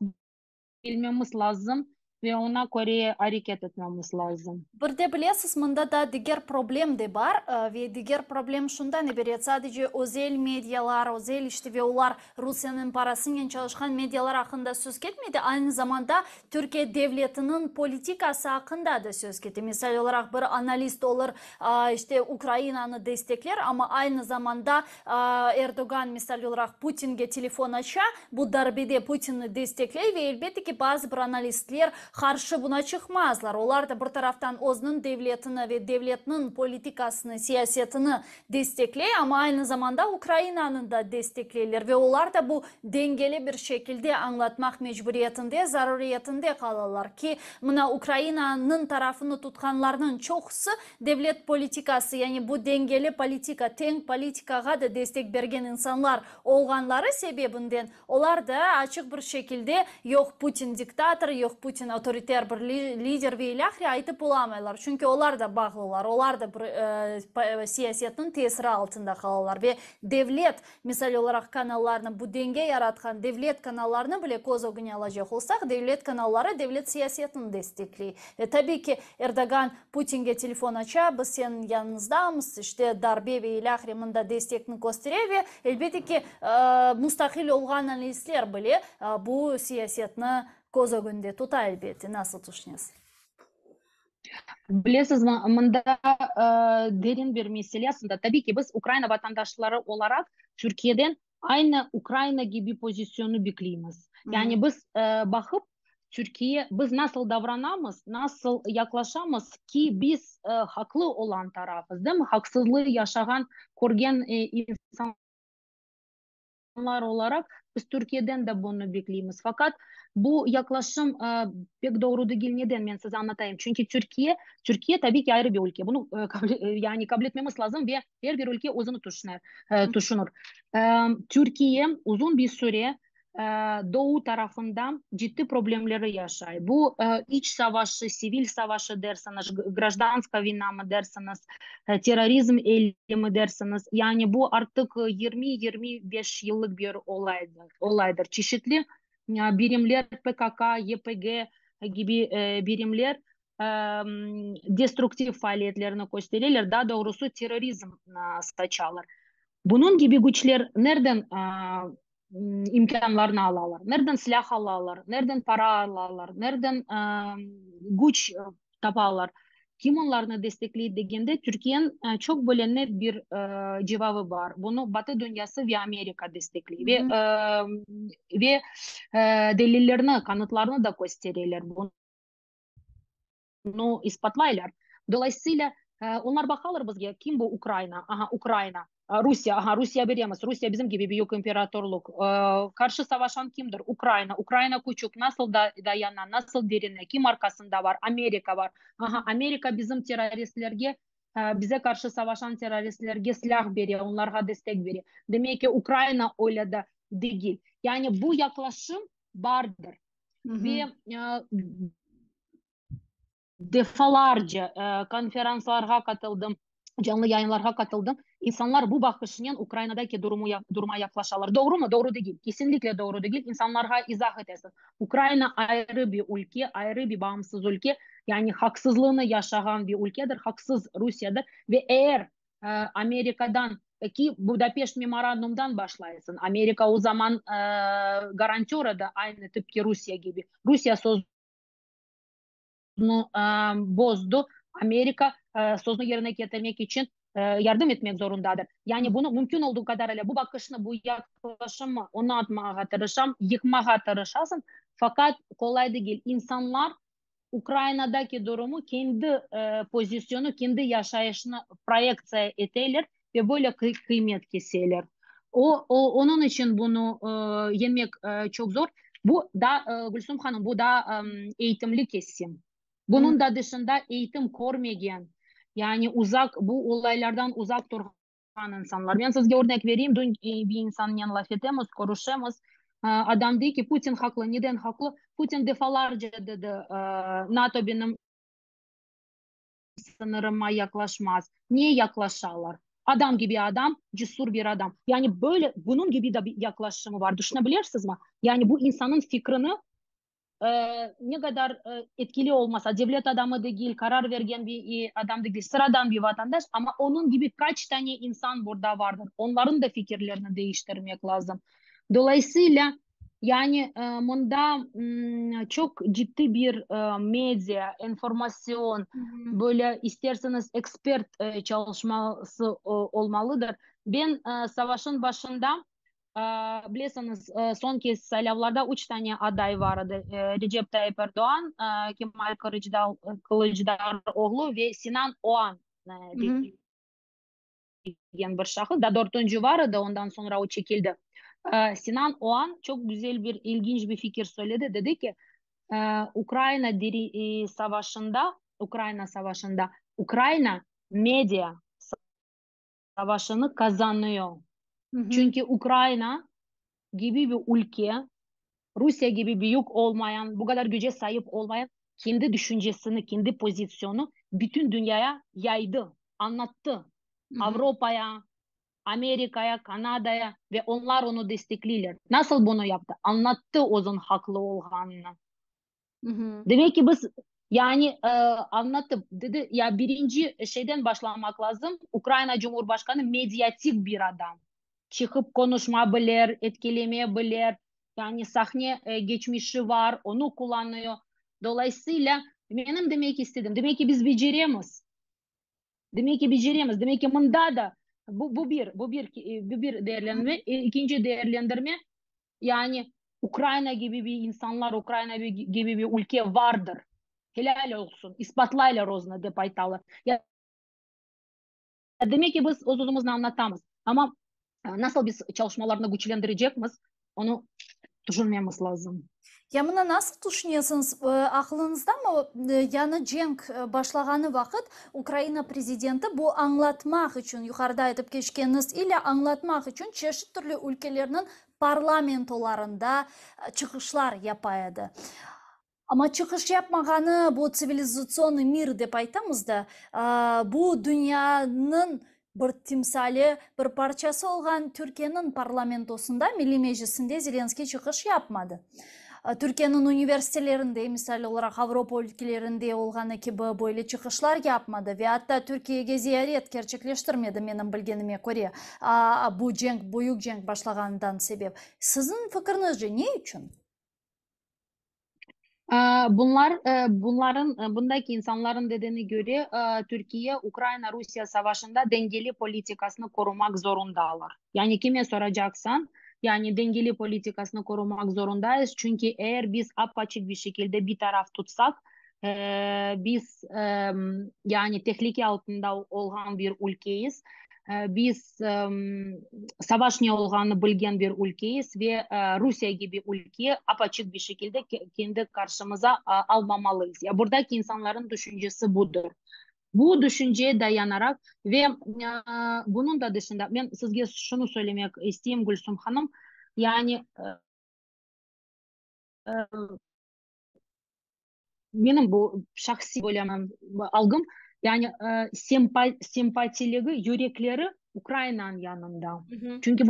bilmemiz lazım ve ona göre hareket etmemiz lazım. Bir de bilesiz, mında da diğer problem de var ve diğer problem şundan ibaret: sadece özel medyalar, özel işte ve onlar Rusya'nın parasıyla çalışan medyalar hakkında söz ketmedi. Aynı zamanda Türkiye devletinin politikası hakkında da söz ketmedi. Misal olarak bir analist olur, işte Ukrayna'nı destekler ama aynı zamanda Erdoğan misal olarak Putin'e telefon açar, bu darbede Putin'i destekler ve elbette ki bazı bir analistler karşı buna çıkmazlar. Onlar da bir taraftan özünün devletini ve devletinin politikasını, siyasetini destekler ama aynı zamanda Ukrayna'nın da desteklerler ve onlar da bu dengeli bir şekilde anlatmak mecburiyetinde, zaruriyetinde kalırlar ki buna Ukrayna'nın tarafını tutkanlarının çoğusu devlet politikası, yani bu dengeli politika, teng politikaga da destek bergen insanlar olganları sebebinden onlar da açık bir şekilde yok Putin diktatör, yok Putin otoriter bir lider ve ilahri aytıp bulamıyorlar. Çünkü onlar da bağlılar, onlar da siyasetin tesiri altında kalırlar ve devlet misal olarak kanallarını, bu denge yaratkan devlet kanallarını bile göz önüne alacak olsak, devlet kanalları devlet siyasetini destekliyor. Tabii ki Erdoğan Putin'e telefon açar, biz senin yanınızdamız, işte darbe ve ilahriminde destekini gösteriyor ve elbette ki müstakil olgan analistler bile bu siyasetini göz önünde tutar elbette. Nasıl düşünüyorsun? Bilesiz, bunda derin bir mesele aslında. Tabii ki biz Ukrayna vatandaşları olarak Türkiye'den aynı Ukrayna gibi pozisyonu bekliyoruz. Yani biz bakıp Türkiye, biz nasıl davranamız, nasıl yaklaşamız ki biz haklı olan tarafız, değil mi? Haksızlığı yaşayan, korgen insan olarak biz Türkiye'den de bunu bekliyoruz. Fakat bu yaklaşım pek doğru değil. Neden? Ben size anlatayım. Çünkü Türkiye tabii ki ayrı bir ülke. Bunu yani kabul etmemiz lazım ve her bir ülke özünü düşünür. Türkiye uzun bir süre doğu tarafında ciddi problemleri yaşıyor. Bu iç savaşı, sivil savaşı derseniz, гражданская война mı dersiniz, terörizm eylemi dersiniz. Yani bu artık 20-25 yıllık bir olaydır. Çeşitli birimler, PKK, YPG gibi birimler destruktif faaliyetlerini gösterirler. Daha doğrusu terörizm saçarlar. Bunun gibi güçler nereden imkanlarını alırlar? Nereden silah alırlar? Nereden para alırlar? Nereden güç taparlar? Kim onlarını destekliyor degende Türkiye'nin çok böyle net bir cevabı var. Bunu Batı dünyası ve Amerika destekliyor ve delillerini, kanıtlarını da gösteriyorlar. Bunu ispatlayırlar. Dolayısıyla onlar bakarlar bizge kim bu Ukrayna? Aha Ukrayna. Rusya beremez. Rusya bizim gibi büyük imparatorluk. Karşı savaşan kimdir? Ukrayna. Ukrayna küçük. Nasıl da dayanan, nasıl derine, kim arkasında var? Amerika var. Amerika bizim teröristlerge, bize karşı savaşan teröristlerge silah veriyor, onlara destek veriyor. Demek ki Ukrayna öyle de değil. Yani bu yaklaşım vardır. Ve defalarca konferanslara katıldım, canlı yayınlara katıldım. İnsanlar bu bakışından Ukrayna'daki duruma yaklaşıyorlar. Doğru mu? Doğru değil. Kesinlikle doğru değil. İnsanlara izah edesin. Ukrayna ayrı bir ülke, ayrı bir bağımsız ülke. Yani haksızlığını yaşayan bir ülkedir. Haksız Rusya'dır. Ve eğer Amerika'dan ki Budapeşt Memorandum'dan başlayasın. Amerika o zaman garantörü de aynı tıpkı Rusya gibi. Rusya bozdu. Amerika sözünü yerine getirmek için yardım etmek zorundadır. Yani bunu mümkün olduğu kadarıyla bu bakışını, bu yaklaşımı onu atmaya tırışam, yıkmaya tırışasın. Fakat kolay değil. İnsanlar Ukrayna'daki durumu kendi pozisyonu, kendi yaşayışını projeksiya ederler ve böyle kıymet keserler. Onun için bunu yemek çok zor. Bu da Gülsüm Hanım, bu da eğitimli kesim. Bunun da dışında eğitim görmeyen, yani bu olaylardan uzak duran insanlar. Ben size örnek vereyim. Dün bir insanla laf ettiğimiz, konuştuğumuz adam dedi ki Putin haklı. Neden haklı? Putin defalarca dedi NATO benim sınırıma yaklaşmaz. Niye yaklaşarlar? Adam gibi adam, cesur bir adam. Yani böyle bunun gibi de bir yaklaşımı var. Düşünebilirsiniz mi? Yani bu insanın fikrini ne kadar etkili olmasa, devlet adamı değil, karar veren bir adam değil, sıradan bir vatandaş ama onun gibi kaç tane insan burada vardır. Onların da fikirlerini değiştirmek lazım. Dolayısıyla yani bunda çok ciddi bir medya, informasyon, böyle isterseniz expert çalışması olmalıdır. Ben savaşın başında biliyorsunuz son kez saylavlarda 3 tane aday vardı. Recep Tayyip Erdoğan, Kemal Kılıçdaroğlu ve Sinan Oğan diyen bir şahıs. Da dördüncü vardı, ondan sonra o çekildi. Sinan Oğan çok güzel bir, ilginç bir fikir söyledi. Dedi ki Ukrayna Savaşı'nda Ukrayna medya savaşını kazanıyor. Çünkü Ukrayna gibi bir ülke, Rusya gibi büyük olmayan, bu kadar güce sahip olmayan kendi düşüncesini, kendi pozisyonu bütün dünyaya yaydı, anlattı. Avrupa'ya, Amerika'ya, Kanada'ya ve onlar onu destekliyorlar. Nasıl bunu yaptı? Anlattı onun haklı olduğunu. Demek ki biz yani anlattı. Dedi ya birinci şeyden başlamak lazım. Ukrayna Cumhurbaşkanı medyatik bir adam. Çıkıp konuşmayabilir, etkilemeyebilir. Yani sahne geçmişi var, onu kullanıyor. Dolayısıyla benim demek istedim. Demek ki biz beceremiz. Demek ki beceremiz. Demek ki bunda da bu bir değerlendirme. İkinci değerlendirme yani Ukrayna gibi bir insanlar, gibi bir ülke vardır. Helal olsun. İspatlayla rozna de paytalı. Ya demek ki biz özümüzü anlatamız. Ama nasıl biz çalışmalarını güçlendireceğimiz onu düşünmemiz lazım. Ya mına nasıl düşünüyorsunuz? Aklınızda mı yani cenk başlagаны vakit Ukrayna prezidenti bu anlatmak için yukarıda aytıp geçkeniz ile anlatmak için çeşit türlü ülkelerinin parlamentolarında çıkışlar yapaydı. Ama çıkış yapmaganı bu sivilizasyonu mir dep aytamız da bu dünyanın bir timsali, bir parçası olan Türkiye'nin parlamentosunda, Milli Meclisi'nde Zelenskiy çıkış yapmadı. Türkiye'nin üniversitelerinde, misal olarak Avrupa ülkelerinde olğan gibi böyle çıkışlar yapmadı ve hatta Türkiye'ye ziyaret gerçekleştirmedi benim bilgenime göre. Bu cenk, büyük cenk başlagandan sebep. Sizin fikrinizce ne için? Bundaki insanların dediğine göre Türkiye Ukrayna-Rusya savaşında dengeli politikasını korumak zorundalar. Yani kime soracaksan yani dengeli politikasını korumak zorundayız. Çünkü eğer biz apaçık bir şekilde bir taraf tutsak biz yani tehlike altında olan bir ülkeyiz. biz savaş ne olacağını bilgen bir ülkeyiz ve Rusya gibi ülkeyi apaçık bir şekilde kendi karşımıza almamalıyız. Ya buradaki insanların düşüncesi budur. Bu düşünceye dayanarak ve bunun da dışında ben sizge şunu söylemek isteyeyim Gülsüm Hanım. Yani benim bu şahsi böyle algım yani sempatiliği, yürekleri Ukrayna'nın yanında. Hı hı. Çünkü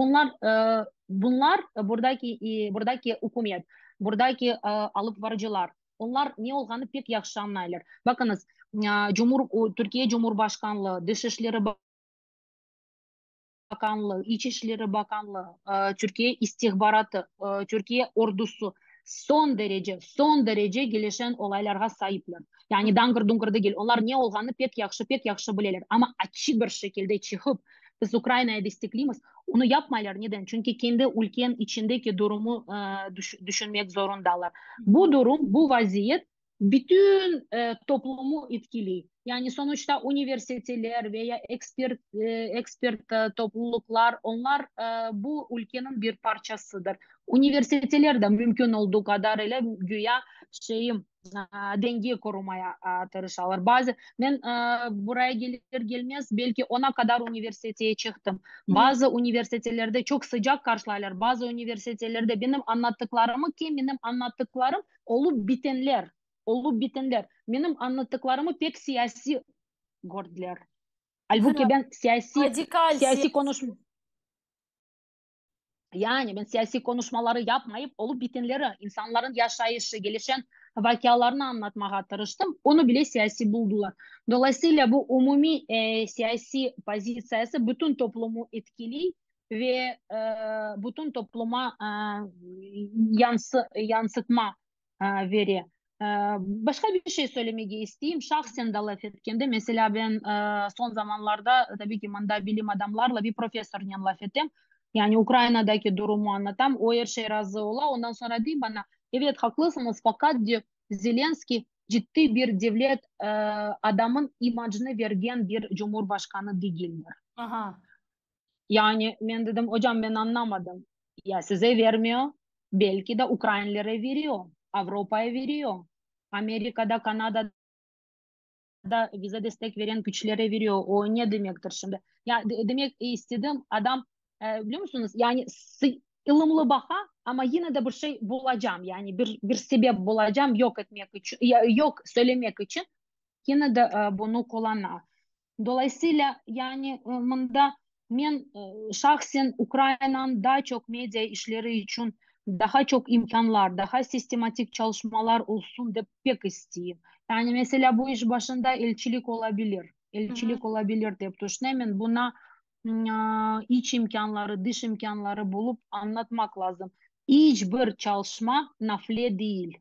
bunlar buradaki hükümet, buradaki alıp varıcılar, onlar ne olduğunu pek yaxşı anlayırlar. Bakınız, Türkiye Cumhurbaşkanlığı, Dışişleri Bakanlığı, İçişleri Bakanlığı, Türkiye İstihbaratı, Türkiye Ordusu son derece gelişen olaylara sahipler. Yani dangır dungır değil. Onlar ne olduğunu pek yaxşı bilirler. Ama açık bir şekilde çıkıp biz Ukrayna'yı destekliyoruz. Onu yapmaylar. Neden? Çünkü kendi ülkenin içindeki durumu düşünmek zorundalar. Bu durum, bu vaziyet bütün toplumu etkiliyor. Yani sonuçta üniversiteler veya expert topluluklar onlar bu ülkenin bir parçasıdır. Üniversiteler de mümkün olduğu kadarıyla güya dengeyi korumaya çalışıyorlar. Ben buraya gelir gelmez belki 10'a kadar üniversiteye çıktım. Hı. Bazı üniversitelerde çok sıcak karşılarlar. Bazı üniversitelerde benim anlattıklarım olup bitenler. Benim anlattıklarımı pek siyasi gördüler. Halbuki ben Radikal siyasi siyasi. konuşma yani ben siyasi konuşmaları yapmayıp olup bitenleri, insanların yaşayışı, gelişen vakalarını anlatmaya tırıştım. Onu bile siyasi buldular. Dolayısıyla bu umumi siyasi pozisyası bütün toplumu etkili ve bütün topluma yansıtma veri. E, Başka bir şey söylemek isteyeyim. Şahsen de laf etkende. Mesela ben son zamanlarda tabii ki manda bilim adamlarla bir profesörle laf ettim. Yani Ukrayna'daki durumu anlatam. O her şey razı ola. Ondan sonra diyor bana evet haklısınız fakat diyor Zelenski ciddi bir devlet adamın imajını vergen bir cumhurbaşkanı değildir. Aha. Yani ben dedim hocam ben anlamadım. Ya size vermiyor. Belki de Ukraynalılara veriyor. Avrupa'ya veriyor. Amerika'da, Kanada'da bize destek veren güçlere veriyor. O ne demektir şimdi? Ya demek istedim adam biliyor musunuz? Yani ılımlı baka ama yine de bir şey bulacağım. Yani bir sebep bulacağım yok etmek için, yok söylemek için. Yine de bunu kullanma. Dolayısıyla yani bunda ben şahsen Ukrayna'nın daha çok medya işleri için daha çok imkanlar, daha sistematik çalışmalar olsun da pek isteyeyim. Yani mesela bu iş başında elçilik olabilir. Hı hı. Elçilik olabilir diye düşünüyorum. Buna iç imkanları, dış imkanları bulup anlatmak lazım. Hiçbir çalışma nafile değil.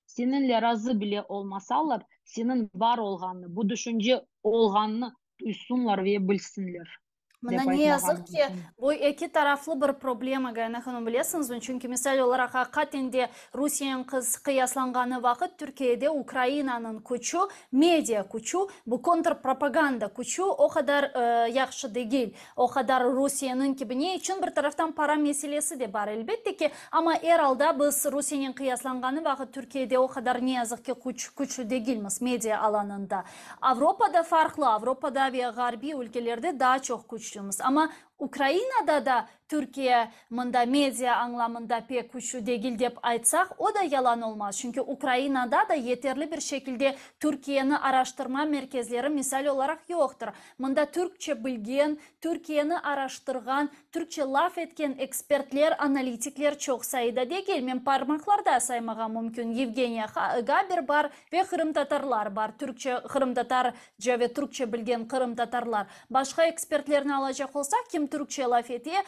Seninle razı bile olmasalar senin var olganını, bu düşünce olganını duysunlar ve bilsinler Мына деп не айтмаған yazık ki mümkün. bu iki taraflı bir problema Gayna hanım bilesiniz mi? Çünkü misal olarak hakikaten Rusya'nın kıyaslanğanı vakit Türkiye'de Ukrayna'nın kuçu, medya kuçu, bu kontrpropaganda kuçu o kadar yaxşı değil. O kadar Rusya'nın gibi ne için bir taraftan para meselesi de var elbette ki ama herhalde biz Rusya'nın kıyaslanğanı vakit Türkiye'de o kadar ne yazık ki kuçu değilmiz medya alanında. Avrupa'da farklı, Avrupa'da ve Garbi ülkelerde daha çok güçlüyüz. Ama Ukrayna'da da Türkiye mında medya anlamında pek güçlü değil deyip aytsak o da yalan olmaz. Çünkü Ukrayna'da da yeterli bir şekilde Türkiye'nin araştırma merkezleri misal olarak yoktur. Mında Türkçe bilgen, Türkiye'ni araştırgan, Türkçe laf etken ekspertler, analitikler çok sayıda değil. Men parmaklarda saymağa mümkün. Yevgenya Gaber var ve Kırım Tatarlar var. Türkçe Kırım Tatarca ve Türkçe bilgen Kırım Tatarlar. Başka ekspertlerini alacak olsak kim Türkçe laf etiyor,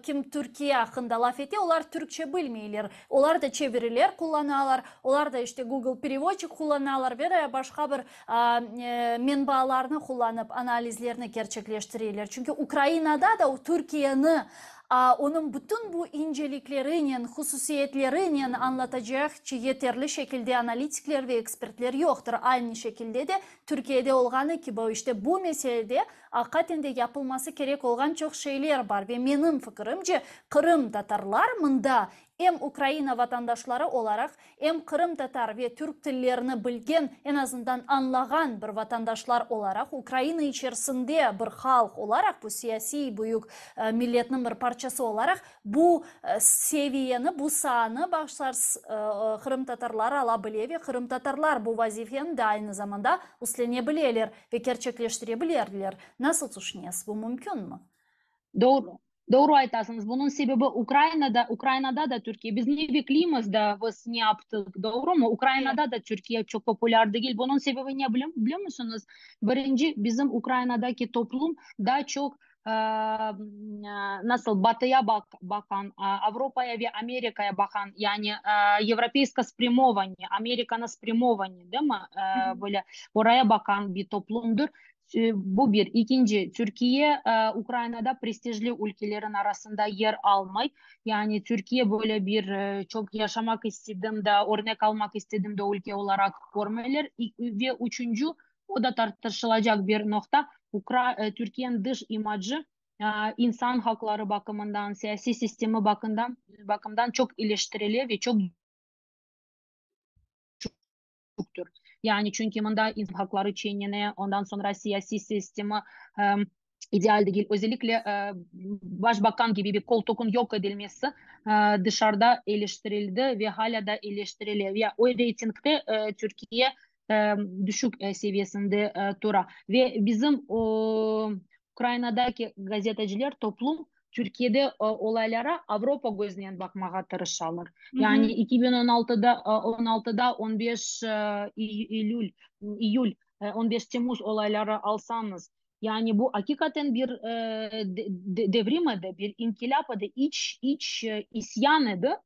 kim Türkiye hakkında laf etiyor, onlar Türkçe bilmeyler. Onlar da çeviriler kullanıyorlar. Onlar da işte Google переводчик kullanıyorlar ve başka bir menbaalarını kullanıp analizlerini gerçekleştiriyorlar. Çünkü Ukrayna'da da Türkiye'nin Onun bütün bu inceliklerinin, hususiyetlerinin anlatacak yeterli şekilde analitikler ve ekspertler yoktur. Aynı şekilde de Türkiye'de olganı ki işte bu meselede hakikaten de yapılması gerek olan çok şeyler var. Ve benim fikrimce Kırım Tatarlar mında hem Ukrayna vatandaşları olarak hem Kırım Tatar ve Türk tillerini bilgen, en azından anlayan bir vatandaşlar olarak, Ukrayna içerisinde bir halk olarak, bu siyasi büyük milletinin bir parçası olarak bu seviyeni, bu sahanı başlar Kırım Tatarlar alabilir ve Kırım Tatarlar bu vazifeni de aynı zamanda üstlenebilirler ve gerçekleştirebilirler. Nasıl düşünüyorsunuz? Bu mümkün mü? Doğru. Doğru aytasınız. Bunun sebebi Ukrayna'da da Türkiye. Biz ne bekliyoruz da biz ne yaptık? Doğru mu? Ukrayna'da da Türkiye çok popüler değil. Bunun sebebi ne biliyor musunuz? Birinci, bizim Ukrayna'daki toplum daha çok nasıl batıya bakan, Avrupa'ya ve Amerika'ya bakan, yani Европейско спрямованные, Amerikan'a спрямованные, değil mi? Böyle oraya bakan bir toplumdur. Bu bir. İkinci, Türkiye Ukrayna'da prestijli ülkelerin arasında yer almay. Yani Türkiye böyle bir çok yaşamak istedim de, örnek almak istedim de ülke olarak görmeler. Ve üçüncü, o da tartışılacak bir nokta. Türkiye'nin dış imajı insan hakları bakımından, siyasi sistemi bakımından çok eleştiriliyor ve çok çoktur. Yani çünkü bunda insan hakları çiğneniyor, ondan sonra siyasi sistemi ideal değil. Özellikle başbakan gibi bir koltuğun yok edilmesi dışarıda eleştirildi ve hala da eleştiriliyor. Ve o reytingde Türkiye düşük seviyesinde tura. Ve bizim Ukrayna'daki gazeteciler, toplum Türkiye'de olaylara Avrupa gözünden bakmaya tırışırlar. Yani 2016'da 15 Eylül 15 Temmuz olayları alsanız, yani bu hakikaten bir devrim idi, bir inkılap idi, iç isyan idi.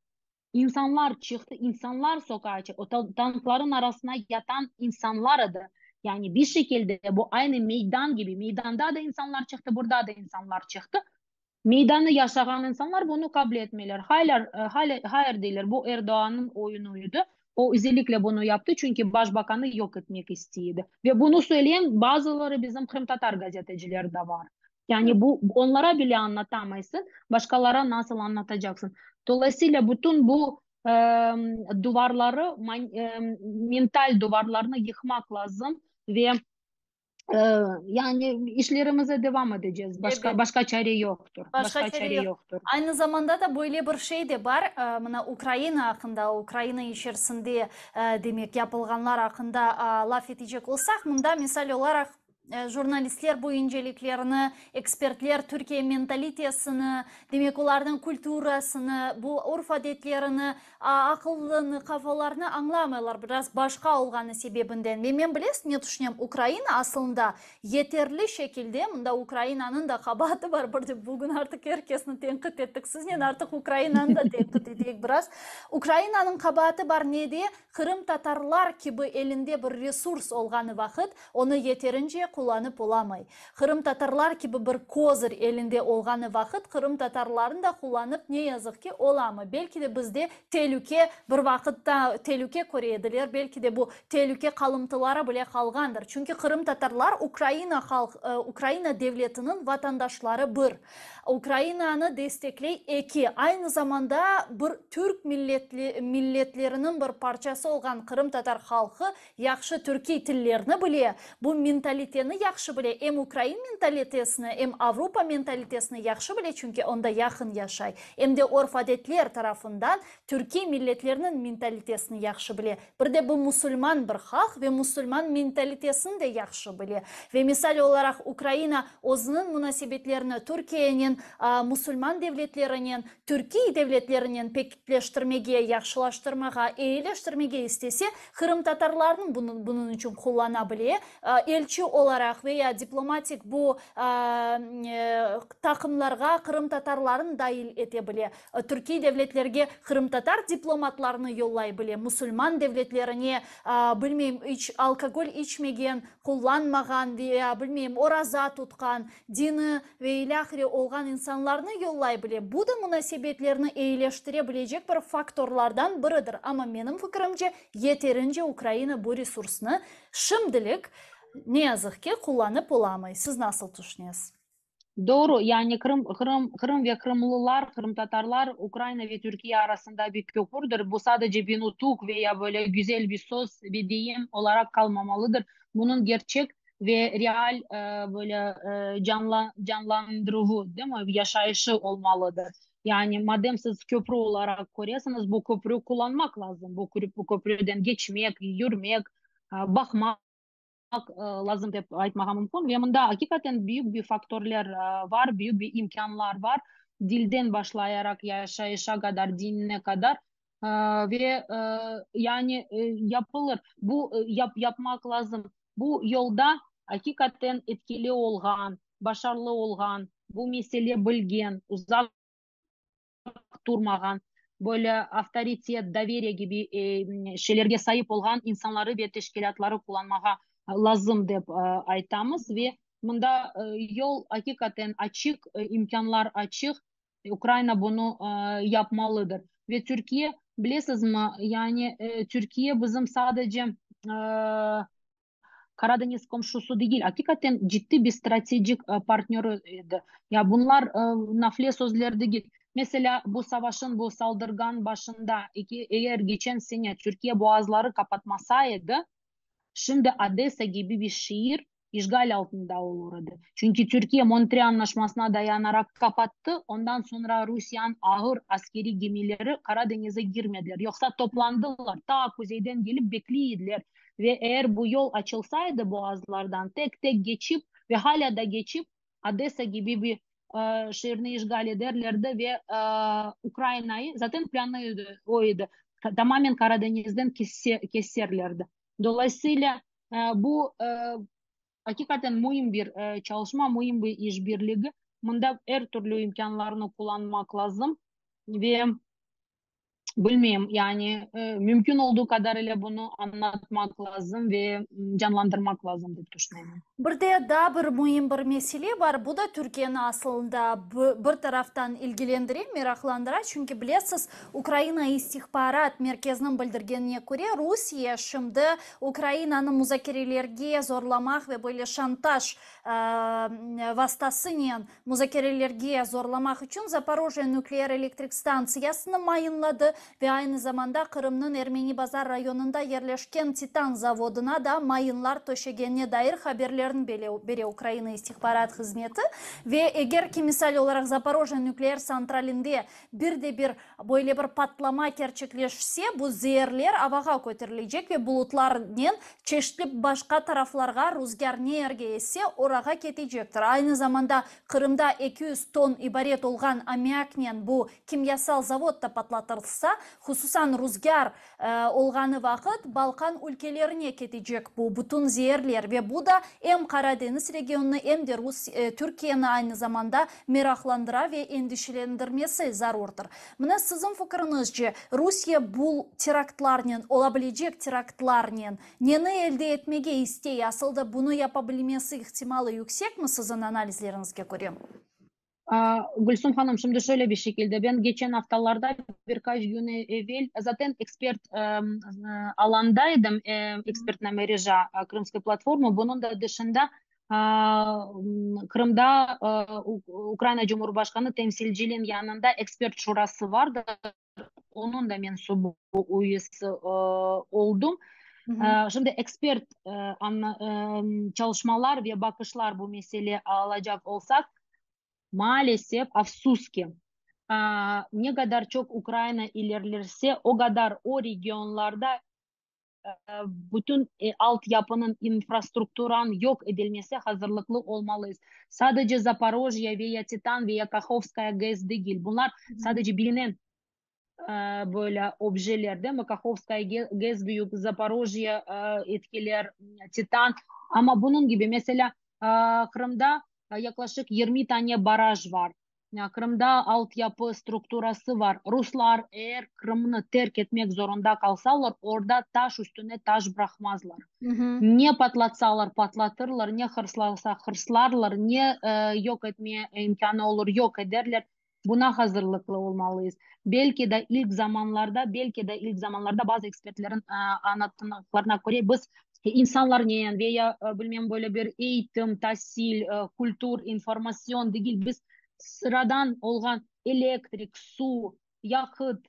İnsanlar çıktı, insanlar sokağa çıktı. O tankların arasına yatan insanlar idi. Yani bir şekilde bu aynı meydan gibi. Meydanda da insanlar çıktı, burada da insanlar çıktı. Meydanı yaşayan insanlar bunu kabul etmiyorlar. Hayır değiller. Bu Erdoğan'ın oyunuydu. O özellikle bunu yaptı çünkü başbakanı yok etmek istedi. Ve bunu söyleyen bazıları bizim Kırım Tatar gazetecileri de var. Yani bu onlara bile anlatamazsın. Başkalara nasıl anlatacaksın? Dolayısıyla bütün bu duvarları, mental duvarlarını yıkmak lazım ve yani işlerimize devam edeceğiz. Evet. Başka çare yoktur. Başka çare yok. Yoktur. Aynı zamanda da böyle bir şey de var. Ukrayna hakkında, Ukrayna içerisinde demek yapılganlar hakkında laf edecek olsak, bunda misal olarak jurnalistler bu inceliklerini, ekspertler Türkiye mentalitesini, demek onların kulturasını, bu urf adetlerini, akıllını, kafalarını anlamıyorlar. Biraz başka olganı sebebinden. Ve ben bilesiniz ne düşünüyorum? Ukrayna aslında yeterli şekilde, bunda Ukrayna'nın da kabahati var. Bugün artık herkesini tenkit ettik. Sizden artık Ukrayna'nı da tenkit ettik biraz. Ukrayna'nın kabahati var ne diye? Kırım Tatarlar gibi elinde bir resurs olganı vakit onu yeterince kullanıp olamay. Kırım Tatarlar gibi bir kozir elinde olganı vakit Kırım Tatarların da kullanıp ne yazık ki olamay. Belki de bizde tehlike bir vakitte tehlike koruyediler. Belki de bu tehlike kalıntılara bile kalgandır. Çünkü Kırım Tatarlar Ukrayna devletinin vatandaşları bir. Ukrayna'nı destekley iki. Aynı zamanda bir Türk milletlerinin bir parçası olan Kırım Tatar halkı yaxşı Türkiye tillerini bile, bu mentaliteni yaxşı bile, hem Ukrayna mentalitesini hem Avrupa mentalitesini yaxşı bile, çünkü onda yakın yaşay. Hem de orf adetler tarafından Türkiye milletlerinin mentalitesini yaxşı bile. Bir de bu Müslüman bir halk ve Müslüman mentalitesini de yaxşı bile. Ve misal olarak Ukrayna özünün münasebetlerini Türkiye'nin Müslüman devletlerinin, Türkiye devletlerinin pekleştirmeye, yaxşılaştırmaya, iyileştirmeye istese, Kırım Tatarlarının bunun için kullanabilir. Elçi olarak olarak veya diplomatik bu takımlarga Kırım Tatarların dahil ete bile. Türkiye devletlerge Kırım Tatar diplomatlarını yollay bile. Müslüman devletlerine bilmeyim hiç alkol içmegen, kullanmagan veya bilmeyim oraza tutkan, dini ve ilahiri olgan insanlarını yollay bile. Bu da münasebetlerini iyileştirebilecek bir faktörlerden biridir. Ama benim fikrimce yeterince Ukrayna bu resursunu şimdilik ne yazık ki kullanıp olamay. Siz nasıl düşünüyorsunuz? Doğru. Yani Kırım ve Kırımlılar, Kırım Tatarlar Ukrayna ve Türkiye arasında bir köprüdür. Bu sadece bir nutuk veya böyle güzel bir söz, bir deyim olarak kalmamalıdır. Bunun gerçek ve real böyle canlandırıcı değil mi? Yaşayışı olmalıdır. Yani madem siz köprü olarak koruyorsanız bu köprüyü kullanmak lazım. Bu köprüden geçmek, yürümek, bakmak lazım dep айтмага мүмкүн. Ve mında hakikaten büyük bir faktörler var, büyük bir imkanlar var. Dilden başlayarak yaşayışa kadar, dinine kadar ve yani yapılır. Bu yapmak lazım. Bu yolda hakikaten etkili olgan, başarılı olgan, bu mesele bilgen, uzak durmagan, böyle авторитет, доверие gibi şeylerge sahip olan insanları ve teşkilatları kullanmağa lazım dep aytamız ve bunda yol hakikaten açık, imkanlar açık. Ukrayna bunu yapmalıdır. Ve Türkiye bilirsiniz mi? Yani Türkiye bizim sadece Karadeniz komşusu değil. Hakikaten ciddi bir stratejik partneriydi. Ya bunlar nafile sözler değil. Mesela bu savaşın, bu saldırgan başında eğer geçen sene Türkiye boğazları kapatmasaydı, şimdi Odessa gibi bir şehir işgal altında olurdu. Çünkü Türkiye Montreal Anlaşması'na dayanarak kapattı. Ondan sonra Rusya'nın ağır askeri gemileri Karadeniz'e girmediler. Yoksa toplandılar. Ta kuzeyden gelip bekleyediler. Ve eğer bu yol açılsaydı boğazlardan tek tek geçip ve hala da geçip Odessa gibi bir şehrini işgal ederlerdi ve Ukrayna'yı zaten planıydı oydu. Tamamen Karadeniz'den keserlerdi. Dolayısıyla bu hakikaten mühim bir çalışma, mühim bir işbirliği. Bunda her türlü imkanlarını kullanmak lazım ve bilmiyorum yani mümkün olduğu kadarıyla bunu anlatmak lazım ve canlandırmak lazım diye düşünüyorum. Bir de daha bir mühim bir mesele var. Bu da Türkiye'nin aslında bir taraftan ilgilendireyim, meraklandıra. Çünkü biliyorsunuz Ukrayna İstihbarat Merkezi'nin bildirgenine göre Rusya şimdi Ukrayna'nın müzakerelerge zorlamak ve böyle şantaj vasıtasıyla müzakerelerge zorlamak için Zaporojye nükleer elektrik stansiyasını mayınladı ve aynı zamanda Kırım'ın Ermeni Bazar rayonunda yerleşken Titan zavoduna da mayınlar töşegenine dair haberler beri Ukrayna istihbarat hizmeti ve eğer ki misal olarak Zaporojye nükleer santralinde bir böyle bir patlama gerçekleşse bu zehirler havaga götürülecek ve bulutlardan çeşitli başka taraflarga rüzgar ne yerge esse oraga ketecektir. Aynı zamanda Kırım'da 200 ton ibaret olgan ammiaknen bu kimyasal zavodda patlatılsa hususan rüzgar olganı vakit Balkan ülkelerine ketecek bu bütün zehirler ve bu da hem Karadeniz regionunu hem de Türkiye'ni aynı zamanda meraklandıra ve endişelendirmesi zarurdur. Mına sizin fikrinizce Rusya bu teraktlarla, olabilecek teraktlarla neni elde etmege isteği aslında bunu yapabilmesi ihtimali yüksek mi sizin analizlerinizge göre? Gülsüm Hanım şimdi şöyle bir şekilde ben geçen haftalarda birkaç gün evvel zaten expert alandaydım ekspertna mreža Kırımskая platforma bunun da dışında Kırım'da Ukrayna Cumhurbaşkanı temsilciliğin yanında expert şurası vardı. Onun da mensubu üyesi oldum. Şimdi expert çalışmalar ve bakışlar bu meseleye alacak olsak maalesef afsus ki ne kadar çok Ukrayna ilerlerse o kadar o regionlarda bütün altyapının infrastrukturan yok edilmesi hazırlıklı olmalıyız. Sadece Zaporojye veya Titan veya Kakhovskaya GES değil. Bunlar sadece bilinen böyle objelerde Makakhovskaya GES büyük Zaporojye etkiler Titan ama bunun gibi mesela Kırım'da yaklaşık 20 tane baraj var. Kırım'da altyapı strukturası var. Ruslar eğer Kırım'ı terk etmek zorunda kalsalar orada taş üstüne taş bırakmazlar. Hı hı. Ne patlatsalar patlatırlar, ne hırslarsa hırslarlar, ne yok etmeye imkanı olur yok ederler. Buna hazırlıklı olmalıyız. Belki de ilk zamanlarda bazı ekspertlerin anlattıklarına göre biz insanlar neyen veya bilmem böyle bir eğitim, tahsil, kültür, informasyon değil biz sıradan olan elektrik, su, yakıt,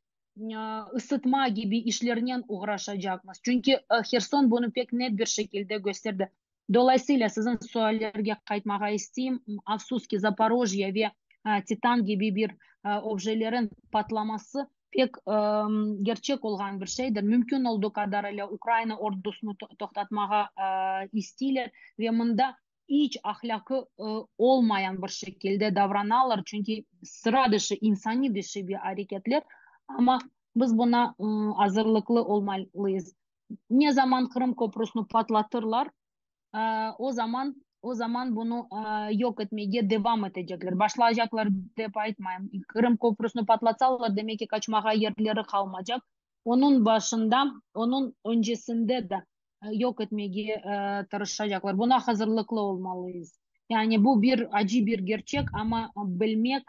ısıtma gibi işlerle uğraşacakmız. Çünkü Kherson bunu pek net bir şekilde gösterdi. Dolayısıyla sizin suallerge kaytmağa isteyeyim. Afsus ki Zaporojye ve Titan gibi bir objelerin patlaması pek gerçek olan bir şeydir. Mümkün olduğu kadarıyla Ukrayna ordusunu toxtatmağa istiyorlar ve bunda hiç ahlakı olmayan bir şekilde davranırlar. Çünkü sıra dışı, insani dışı bir hareketler ama biz buna hazırlıklı olmalıyız. Ne zaman Kırım Köprüsü'nü patlatırlar, o zaman bunu yok etmeye devam edecekler. Başlayacaklar deyip aytmayayım. Kırım Köprüsü'nü patlatsalar demek ki kaçmağa yerleri kalmayacak. Onun öncesinde de yok etmeye tırışacaklar. Buna hazırlıklı olmalıyız. Yani bu bir acı bir gerçek ama bilmek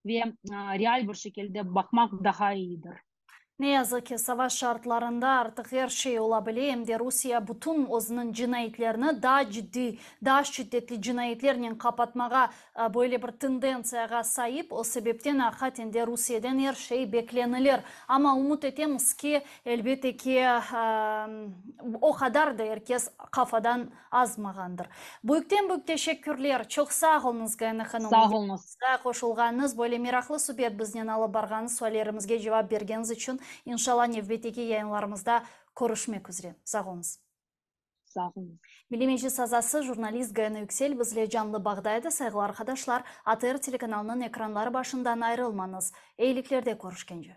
ve real bir şekilde bakmak daha iyidir. Ne yazık ki savaş şartlarında artık her şey olabilir. Hem de Rusya bütün özünün cinayetlerini daha ciddi, daha şiddetli cinayetlerle kapatmağa böyle bir tendensiyaga sahip. O sebepten hakikaten de Rusya'dan her şey beklenilir. Ama umut etemiz ki elbette ki o kadar da herkes kafadan azmağandır. Büyük teşekkürler. Çok sağ olunuz Gayna Hanım. Sağ olunuz. Koşulganınız, böyle meraklı sübet bizden alıp barganız, suallerimizge cevap bergeniz için. İnşallah növbeteki yayınlarımızda görüşmek üzere. Sağ olunuz. Sağ olunuz. Milli Meclis azası jurnalist Gayna Yüksel bizle canlı bağdaydı. Saygılar arkadaşlar, ATR telekanalının ekranları başından ayrılmanız. Eyliklerde görüşkence.